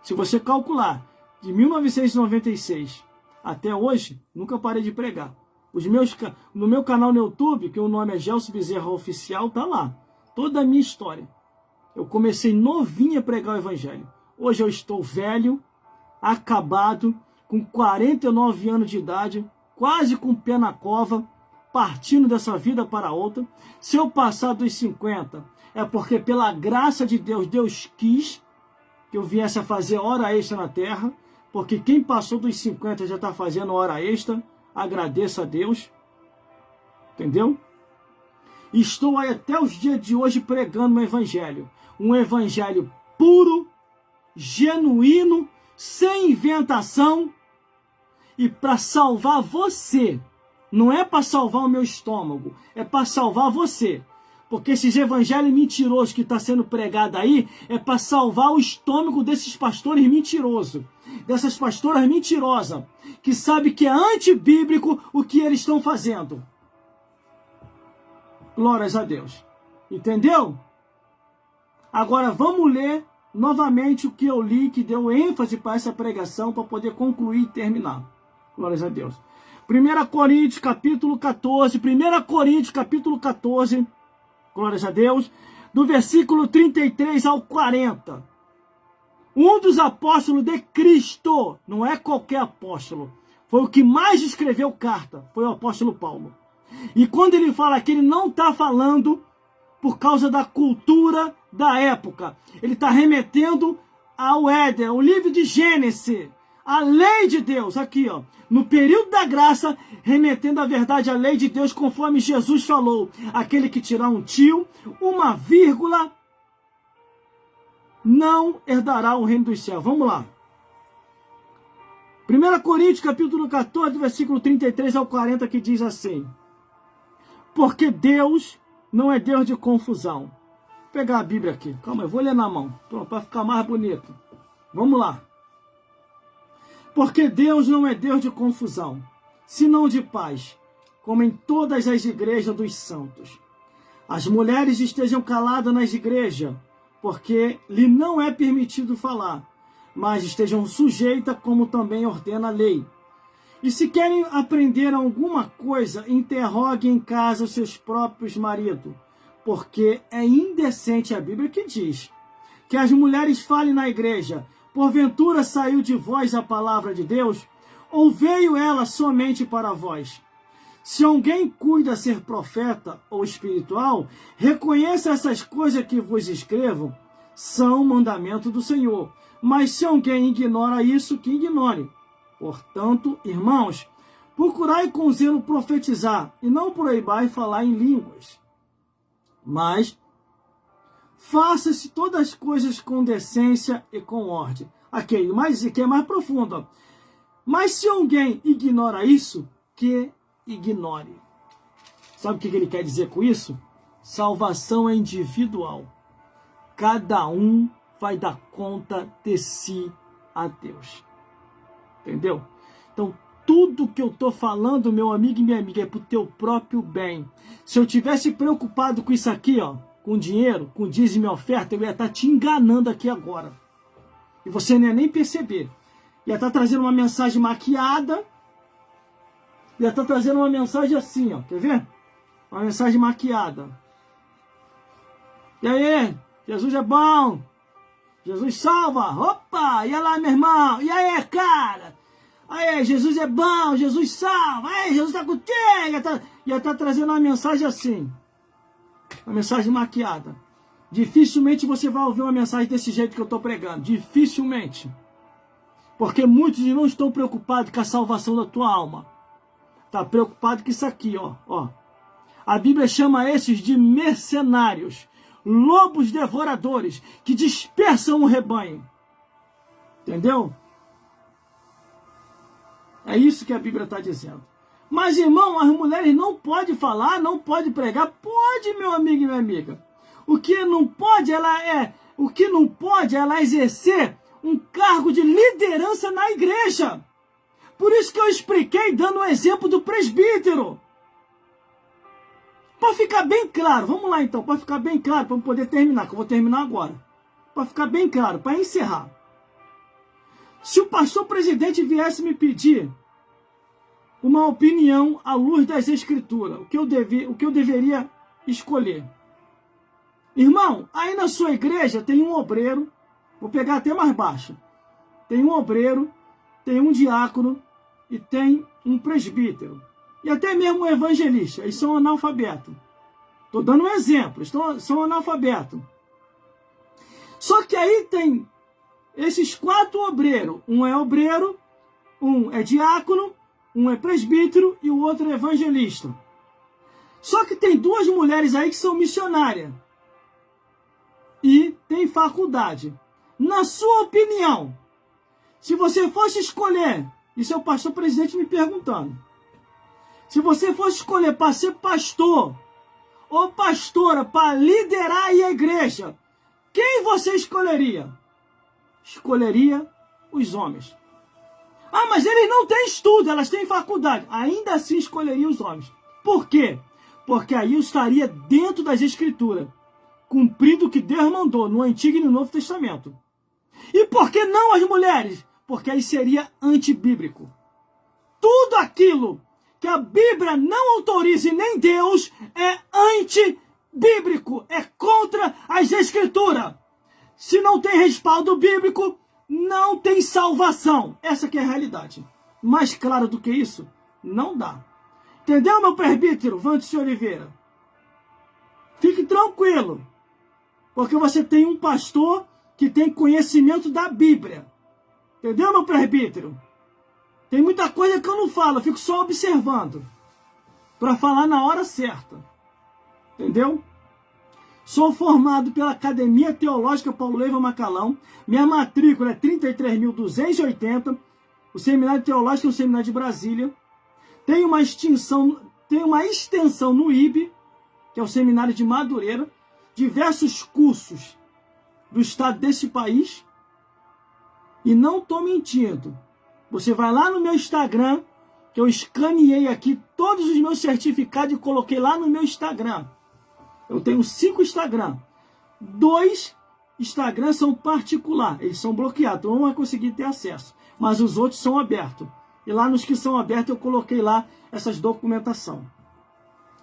Speaker 1: Se você calcular de 1996 até hoje, nunca parei de pregar. No meu canal no YouTube, que o nome é Gelson Bezerra Oficial, tá lá. Toda a minha história. Eu comecei novinho a pregar o evangelho. Hoje eu estou velho, acabado, com 49 anos de idade, quase com o pé na cova, partindo dessa vida para outra. Se eu passar dos 50, é porque pela graça de Deus, Deus quis que eu viesse a fazer hora extra na terra, porque quem passou dos 50 já está fazendo hora extra, agradeça a Deus, entendeu? Estou aí até os dias de hoje pregando um evangelho puro, genuíno, sem inventação, e para salvar você. Não é para salvar o meu estômago, é para salvar você. Porque esses evangelhos mentirosos que está sendo pregado aí é para salvar o estômago desses pastores mentirosos, dessas pastoras mentirosas, que sabem que é antibíblico o que eles estão fazendo. Glórias a Deus. Entendeu? Agora vamos ler novamente o que eu li, que deu ênfase para essa pregação, para poder concluir e terminar. Glórias a Deus. 1 Coríntios capítulo 14, 1 Coríntios capítulo 14, glórias a Deus, do versículo 33 ao 40. Um dos apóstolos de Cristo, não é qualquer apóstolo, foi o que mais escreveu carta, foi o apóstolo Paulo. E quando ele fala que ele não está falando por causa da cultura da época, ele está remetendo ao Éden, ao livro de Gênesis, a lei de Deus, aqui ó, no período da graça, remetendo a verdade à lei de Deus, conforme Jesus falou, aquele que tirar um tio, uma vírgula, não herdará o reino dos céus. Vamos lá. 1 Coríntios capítulo 14, versículo 33 ao 40, que diz assim: porque Deus não é Deus de confusão. Vou pegar a Bíblia aqui, calma, eu vou ler na mão, para ficar mais bonito. Vamos lá. Porque Deus não é Deus de confusão, senão de paz, como em todas as igrejas dos santos. As mulheres estejam caladas nas igrejas, porque lhe não é permitido falar, mas estejam sujeitas, como também ordena a lei. E se querem aprender alguma coisa, interroguem em casa os seus próprios maridos, porque é indecente, a Bíblia que diz, que as mulheres falem na igreja. Porventura saiu de vós a palavra de Deus, ou veio ela somente para vós? Se alguém cuida ser profeta ou espiritual, reconheça essas coisas que vos escrevo, são mandamento do Senhor. Mas se alguém ignora isso, que ignore. Portanto, irmãos, procurai com zelo profetizar, e não proibai falar em línguas. Mas faça-se todas as coisas com decência e com ordem. Aqui, mas aqui é mais profundo. Ó. Mas se alguém ignora isso, que ignore. Sabe o que ele quer dizer com isso? Salvação é individual. Cada um vai dar conta de si a Deus. Entendeu? Então, tudo que eu estou falando, meu amigo e minha amiga, é para o teu próprio bem. Se eu tivesse preocupado com isso aqui, ó, com dinheiro, com dízimo e oferta, eu ia estar te enganando aqui agora. E você não ia nem perceber. Ia estar trazendo uma mensagem maquiada. Ia estar trazendo uma mensagem assim, ó. Quer ver? Uma mensagem maquiada. E aí? Jesus é bom. Jesus salva. Opa! E lá, meu irmão? E aí, cara? Aí, Jesus é bom. Jesus salva. Aí, Jesus está contigo. Ia estar trazendo uma mensagem assim. Uma mensagem maquiada. Dificilmente você vai ouvir uma mensagem desse jeito que eu estou pregando. Dificilmente. Porque muitos não estão preocupados com a salvação da tua alma. Está preocupado com isso aqui, ó. A Bíblia chama esses de mercenários. Lobos devoradores que dispersam o rebanho. Entendeu? É isso que a Bíblia está dizendo. Mas, irmão, as mulheres não podem falar, não podem pregar. Pode, meu amigo e minha amiga. O que não pode, ela é exercer um cargo de liderança na igreja. Por isso que eu expliquei dando o exemplo do presbítero. Para ficar bem claro, vamos lá então, para ficar bem claro, para eu poder terminar, que eu vou terminar agora. Para ficar bem claro, para encerrar. Se o pastor presidente viesse me pedir uma opinião à luz das Escrituras, o que eu deveria escolher? Irmão, aí na sua igreja tem um obreiro, vou pegar até mais baixo, tem um obreiro, tem um diácono e tem um presbítero. E até mesmo um evangelista, eles são analfabetos. Estou dando um exemplo, são analfabetos. Só que aí tem esses 4 obreiros. Um é obreiro, um é diácono, um é presbítero e o outro é evangelista. Só que tem 2 mulheres aí que são missionárias. E tem faculdade. Na sua opinião, se você fosse escolher, isso é o pastor presidente me perguntando, se você fosse escolher para ser pastor ou pastora para liderar a igreja, quem você escolheria? Escolheria os homens. Ah, mas eles não têm estudo, elas têm faculdade. Ainda assim escolheria os homens. Por quê? Porque aí eu estaria dentro das Escrituras, cumprindo o que Deus mandou no Antigo e no Novo Testamento. E por que não as mulheres? Porque aí seria antibíblico. Tudo aquilo que a Bíblia não autoriza e nem Deus é antibíblico, é contra as Escrituras. Se não tem respaldo bíblico, não tem salvação. Essa que é a realidade. Mais claro do que isso, não dá. Entendeu, meu presbítero Vantes Oliveira? Fique tranquilo, porque você tem um pastor que tem conhecimento da Bíblia. Entendeu, meu presbítero? Tem muita coisa que eu não falo, eu fico só observando, para falar na hora certa. Entendeu? Sou formado pela Academia Teológica Paulo Leyva Macalão. Minha matrícula é 33.280. O Seminário Teológico é o Seminário de Brasília. Tem uma extensão no IB, que é o Seminário de Madureira. Diversos cursos do estado desse país. E não estou mentindo. Você vai lá no meu Instagram, que eu escaneei aqui todos os meus certificados e coloquei lá no meu Instagram. Eu tenho 5 Instagram. 2 Instagram são particulares, eles são bloqueados, então não vai conseguir ter acesso. Mas os outros são abertos. E lá nos que são abertos eu coloquei lá essas documentação.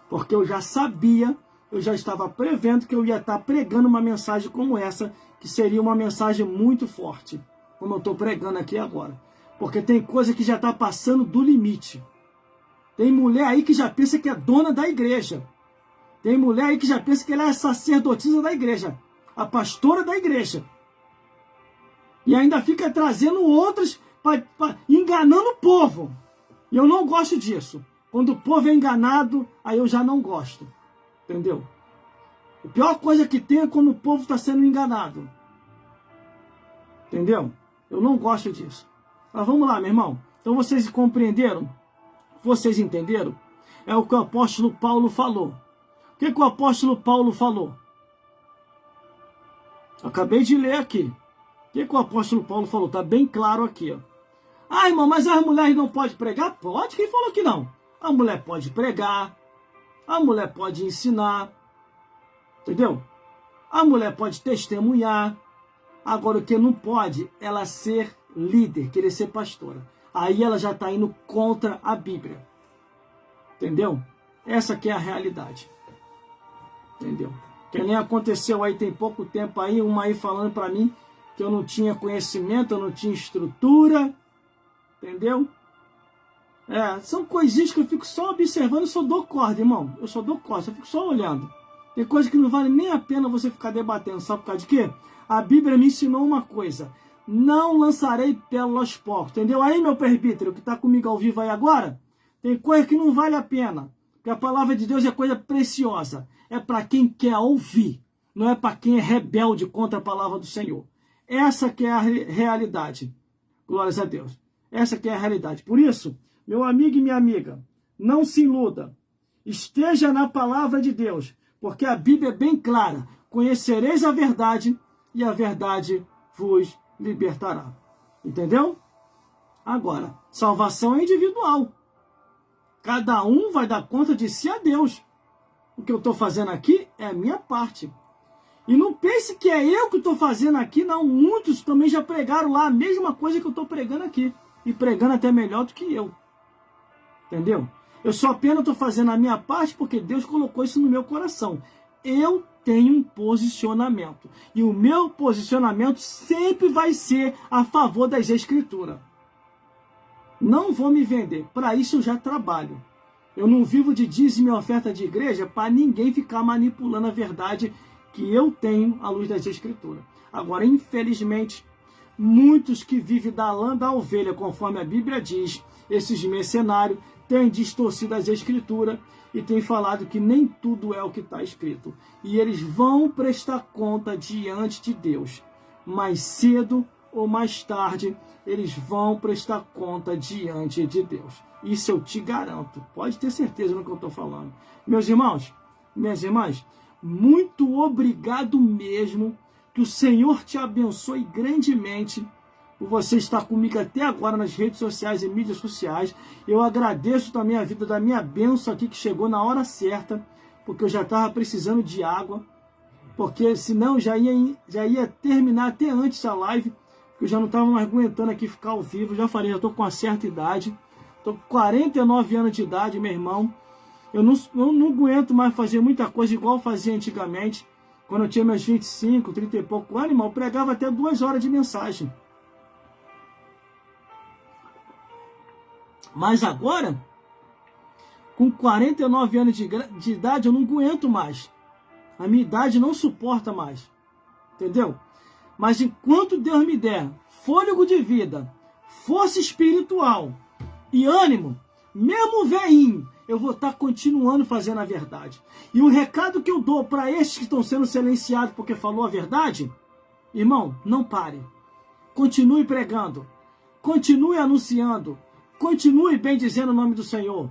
Speaker 1: Porque eu já sabia, eu já estava prevendo que eu ia estar pregando uma mensagem como essa, que seria uma mensagem muito forte, como eu estou pregando aqui agora. Porque tem coisa que já está passando do limite. Tem mulher aí que já pensa que é dona da igreja. Tem mulher aí que já pensa que ela é sacerdotisa da igreja, a pastora da igreja. E ainda fica trazendo outras, enganando o povo. E eu não gosto disso. Quando o povo é enganado, aí eu já não gosto. Entendeu? A pior coisa que tem é quando o povo está sendo enganado. Entendeu? Eu não gosto disso. Mas vamos lá, meu irmão. Então vocês compreenderam? Vocês entenderam? É o que o apóstolo Paulo falou. O que o apóstolo Paulo falou? Acabei de ler aqui. O que o apóstolo Paulo falou? Está bem claro aqui. Ó. Ah, irmão, mas as mulheres não podem pregar? Pode? Quem falou que não? A mulher pode pregar. A mulher pode ensinar. Entendeu? A mulher pode testemunhar. Agora, o que não pode, ela ser líder, querer ser pastora. Aí ela já está indo contra a Bíblia. Entendeu? Essa que é a realidade. Entendeu? Que nem aconteceu aí, tem pouco tempo aí, uma aí falando para mim que eu não tinha conhecimento, eu não tinha estrutura. Entendeu? São coisinhas que eu fico só observando, eu só dou corda, irmão. Eu só dou corda, eu fico só olhando. Tem coisa que não vale nem a pena você ficar debatendo. Sabe por causa de quê? A Bíblia me ensinou uma coisa. Não lançarei pérolas aos porcos. Entendeu? Aí, meu presbítero, que está comigo ao vivo aí agora, tem coisa que não vale a pena. Porque a palavra de Deus é coisa preciosa. É para quem quer ouvir. Não é para quem é rebelde contra a palavra do Senhor. Essa que é a realidade. Glórias a Deus. Essa que é a realidade. Por isso, meu amigo e minha amiga, não se iluda. Esteja na palavra de Deus. Porque a Bíblia é bem clara. Conhecereis a verdade e a verdade vos libertará. Entendeu? Agora, salvação é individual. Cada um vai dar conta de si a Deus. O que eu estou fazendo aqui é a minha parte. E não pense que é eu que estou fazendo aqui, não. Muitos também já pregaram lá a mesma coisa que eu estou pregando aqui. E pregando até melhor do que eu. Entendeu? Eu só apenas estou fazendo a minha parte porque Deus colocou isso no meu coração. Eu tenho um posicionamento. E o meu posicionamento sempre vai ser a favor das Escrituras. Não vou me vender. Para isso eu já trabalho. Eu não vivo de dízimo e oferta de igreja para ninguém ficar manipulando a verdade que eu tenho à luz das Escrituras. Agora, infelizmente, muitos que vivem da lã da ovelha, conforme a Bíblia diz, esses mercenários têm distorcido as Escrituras e têm falado que nem tudo é o que está escrito. E eles vão prestar conta diante de Deus. Mais cedo ou mais tarde, eles vão prestar conta diante de Deus. Isso eu te garanto. Pode ter certeza no que eu estou falando. Meus irmãos, minhas irmãs, muito obrigado mesmo. Que o Senhor te abençoe grandemente por você estar comigo até agora nas redes sociais e mídias sociais. Eu agradeço também a vida da minha bênção aqui que chegou na hora certa, porque eu já estava precisando de água, porque senão já ia terminar até antes a live, porque eu já não estava mais aguentando aqui ficar ao vivo. Já falei, já estou com uma certa idade, estou com 49 anos de idade, meu irmão. Eu não aguento mais fazer muita coisa igual eu fazia antigamente. Quando eu tinha meus 25, 30 e pouco anos, irmão, eu pregava até 2 horas de mensagem. Mas agora, com 49 anos de idade, eu não aguento mais. A minha idade não suporta mais. Entendeu? Mas enquanto Deus me der fôlego de vida, força espiritual e ânimo, mesmo velhinho, eu vou estar continuando fazendo a verdade. E o recado que eu dou para estes que estão sendo silenciados porque falou a verdade, irmão, não pare. Continue pregando. Continue anunciando. Continue bem dizendo o nome do Senhor.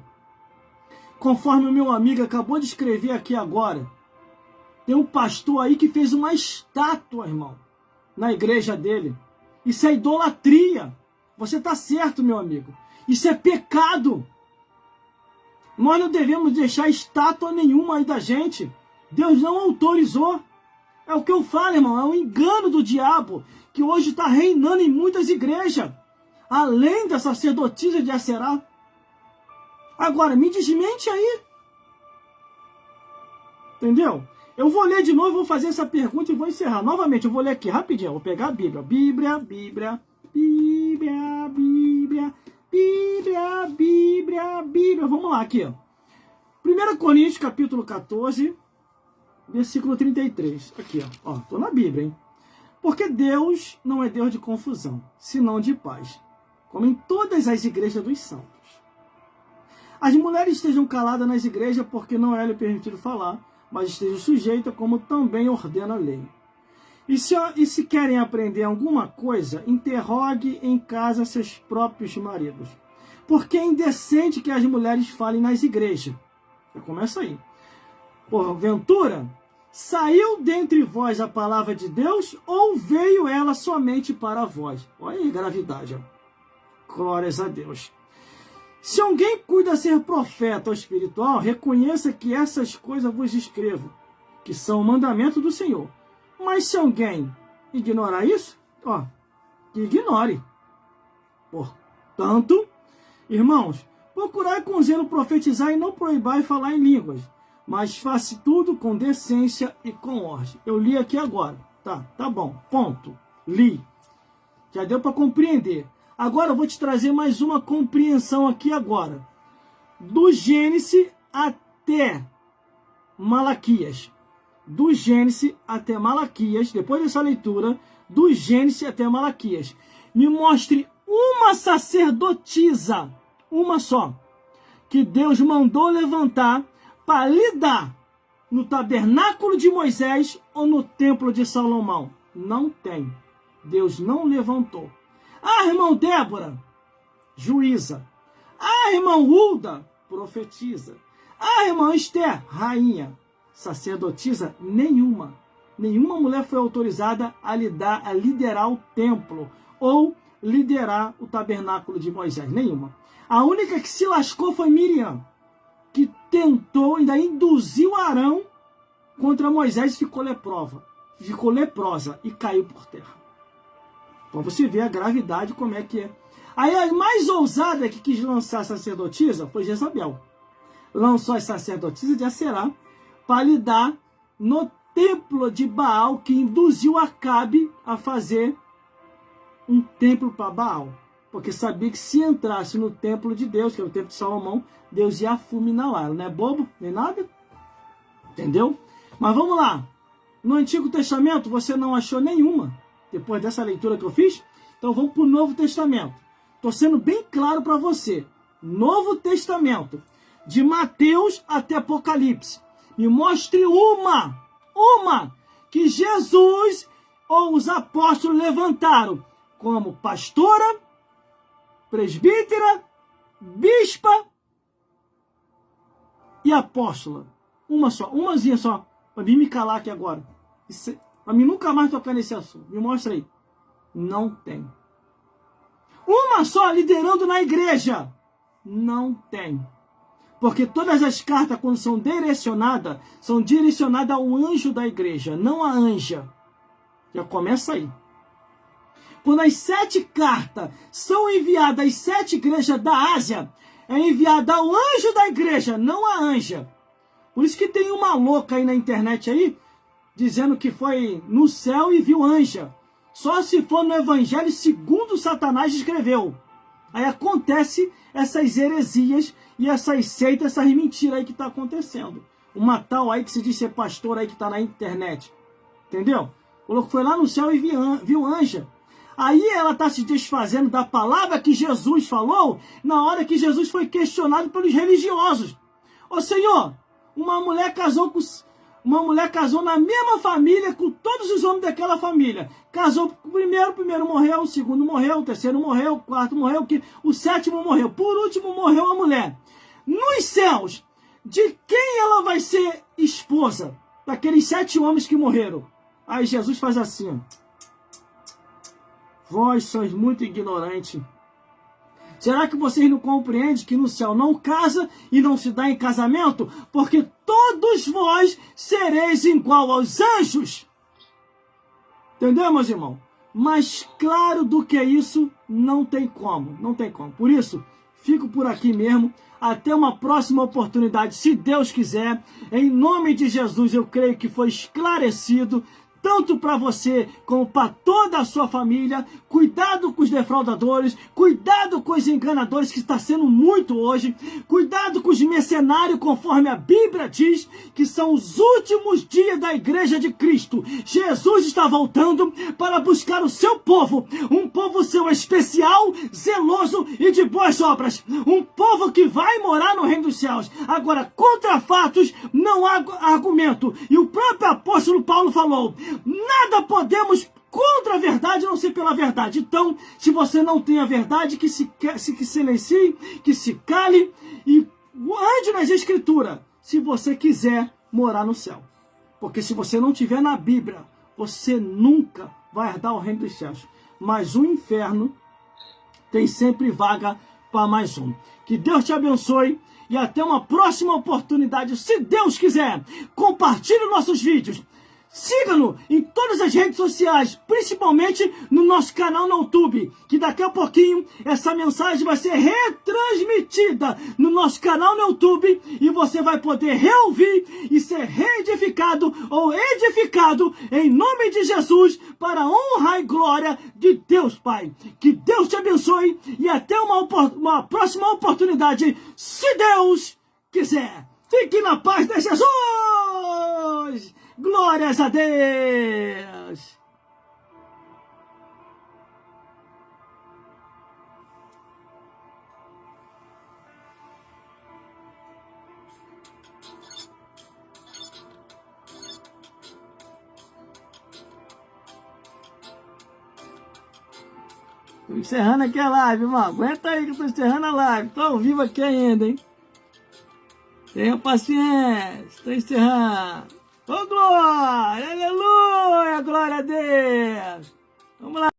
Speaker 1: Conforme o meu amigo acabou de escrever aqui agora, tem um pastor aí que fez uma estátua, irmão, na igreja dele. Isso é idolatria. Você está certo, meu amigo. Isso é pecado. Nós não devemos deixar estátua nenhuma aí da gente. Deus não autorizou. É o que eu falo, irmão. É um engano do diabo que hoje está reinando em muitas igrejas. Além da sacerdotisa de Aserá. Agora, me desmente aí. Entendeu? Eu vou ler de novo, vou fazer essa pergunta e vou encerrar. Novamente, eu vou ler aqui rapidinho. Eu vou pegar a Bíblia. Bíblia, Bíblia, Bíblia, Bíblia, Bíblia, Bíblia, Bíblia. Vamos lá aqui, ó. 1 Coríntios, capítulo 14, versículo 33. Aqui, ó. Tô na Bíblia, hein? Porque Deus não é Deus de confusão, senão de paz, como em todas as igrejas dos santos. As mulheres estejam caladas nas igrejas, porque não é lhe permitido falar, mas estejam sujeitas, como também ordena a lei. E se querem aprender alguma coisa, interrogue em casa seus próprios maridos. Porque é indecente que as mulheres falem nas igrejas. Já começa aí. Porventura, saiu dentre vós a palavra de Deus, ou veio ela somente para vós? Olha aí, gravidade. Ó. Glórias a Deus. Se alguém cuida ser profeta ou espiritual, reconheça que essas coisas vos escrevo, que são o mandamento do Senhor. Mas se alguém ignorar isso, ó, que ignore. Portanto, irmãos, procurai com zelo profetizar e não proibai falar em línguas, mas faça tudo com decência e com ordem. Eu li aqui agora. Tá bom. Ponto. Li. Já deu para compreender. Agora eu vou te trazer mais uma compreensão aqui agora. Do Gênesis até Malaquias. Do Gênesis até Malaquias, depois dessa leitura, do Gênesis até Malaquias. Me mostre uma sacerdotisa, uma só, que Deus mandou levantar para lidar no tabernáculo de Moisés ou no templo de Salomão. Não tem. Deus não levantou. Ah, irmão Débora, juíza. Ah, irmão Hulda, profetiza. Ah, irmã Esther, rainha. Sacerdotisa nenhuma. Nenhuma mulher foi autorizada a liderar o templo ou liderar o tabernáculo de Moisés. Nenhuma. A única que se lascou foi Miriam, que tentou, ainda induziu Arão contra Moisés e ficou leprosa. ficou leprosa e caiu por terra. Para você ver a gravidade, como é que é. Aí a mais ousada que quis lançar a sacerdotisa foi Jezabel. Lançou a sacerdotisa de Aserá para lidar no templo de Baal, que induziu Acabe a fazer um templo para Baal. Porque sabia que se entrasse no templo de Deus, que é o templo de Salomão, Deus ia fulminar lá. Ela não é bobo, nem nada. Entendeu? Mas vamos lá. No Antigo Testamento você não achou nenhuma, depois dessa leitura que eu fiz. Então vamos para o Novo Testamento. Estou sendo bem claro para você. Novo Testamento, de Mateus até Apocalipse. Me mostre uma que Jesus ou os apóstolos levantaram como pastora, presbítera, bispa e apóstola. Umazinha só, para mim me calar aqui agora. Para mim nunca mais tocar nesse assunto. Me mostra aí. Não tem. Uma só liderando na igreja. Não tem. Porque todas as cartas, quando são direcionadas ao anjo da igreja, não à anja. Já começa aí. Quando as 7 cartas são enviadas às 7 igrejas da Ásia, é enviada ao anjo da igreja, não à anja. Por isso que tem uma louca aí na internet aí, dizendo que foi no céu e viu anja. Só se for no evangelho segundo Satanás escreveu. Aí acontece essas heresias e essas seitas, essas mentiras aí que está acontecendo. Uma tal aí que se diz ser pastor aí que está na internet. Entendeu? Falou que foi lá no céu e viu anja. Aí ela está se desfazendo da palavra que Jesus falou na hora que Jesus foi questionado pelos religiosos. Ô Senhor, uma mulher casou na mesma família com todos os homens daquela família. Casou com o primeiro morreu, o segundo morreu, o terceiro morreu, o quarto morreu, o sétimo morreu. Por último morreu a mulher. Nos céus, de quem ela vai ser esposa? Daqueles 7 homens que morreram. Aí Jesus faz assim, ó. Vós sois muito ignorantes. Será que vocês não compreendem que no céu não casa e não se dá em casamento? Porque todos vós sereis igual aos anjos. Entendeu, meus irmãos? Mais claro do que isso, não tem como. Não tem como. Por isso, fico por aqui mesmo. Até uma próxima oportunidade, se Deus quiser. Em nome de Jesus, eu creio que foi esclarecido, tanto para você como para toda a sua família. Cuidado com os defraudadores, cuidado com os enganadores, que está sendo muito hoje. Cuidado com os mercenários, conforme a Bíblia diz, que são os últimos dias da igreja de Cristo. Jesus está voltando para buscar o seu povo, um povo seu especial, zeloso e de boas obras. Um povo que vai morar no reino dos céus. Agora, contra fatos não há argumento. E o próprio apóstolo Paulo falou: nada podemos contra a verdade, a não ser pela verdade. Então, se você não tem a verdade, que se silencie, que se cale e ande nas escrituras, se você quiser morar no céu. Porque se você não tiver na Bíblia, você nunca vai herdar o reino dos céus. Mas o inferno tem sempre vaga para mais um. Que Deus te abençoe e até uma próxima oportunidade, se Deus quiser. Compartilhe nossos vídeos. Siga-nos em todas as redes sociais, principalmente no nosso canal no YouTube, que daqui a pouquinho essa mensagem vai ser retransmitida no nosso canal no YouTube e você vai poder reouvir e ser reedificado ou edificado em nome de Jesus, para a honra e glória de Deus Pai. Que Deus te abençoe e até uma próxima oportunidade, se Deus quiser. Fique na paz de Jesus! Glórias a Deus! Tô encerrando aqui a live, irmão. Aguenta aí que eu tô encerrando a live. Tô ao vivo aqui ainda, hein? Tenha paciência. Tô encerrando. Ô, glória! Aleluia!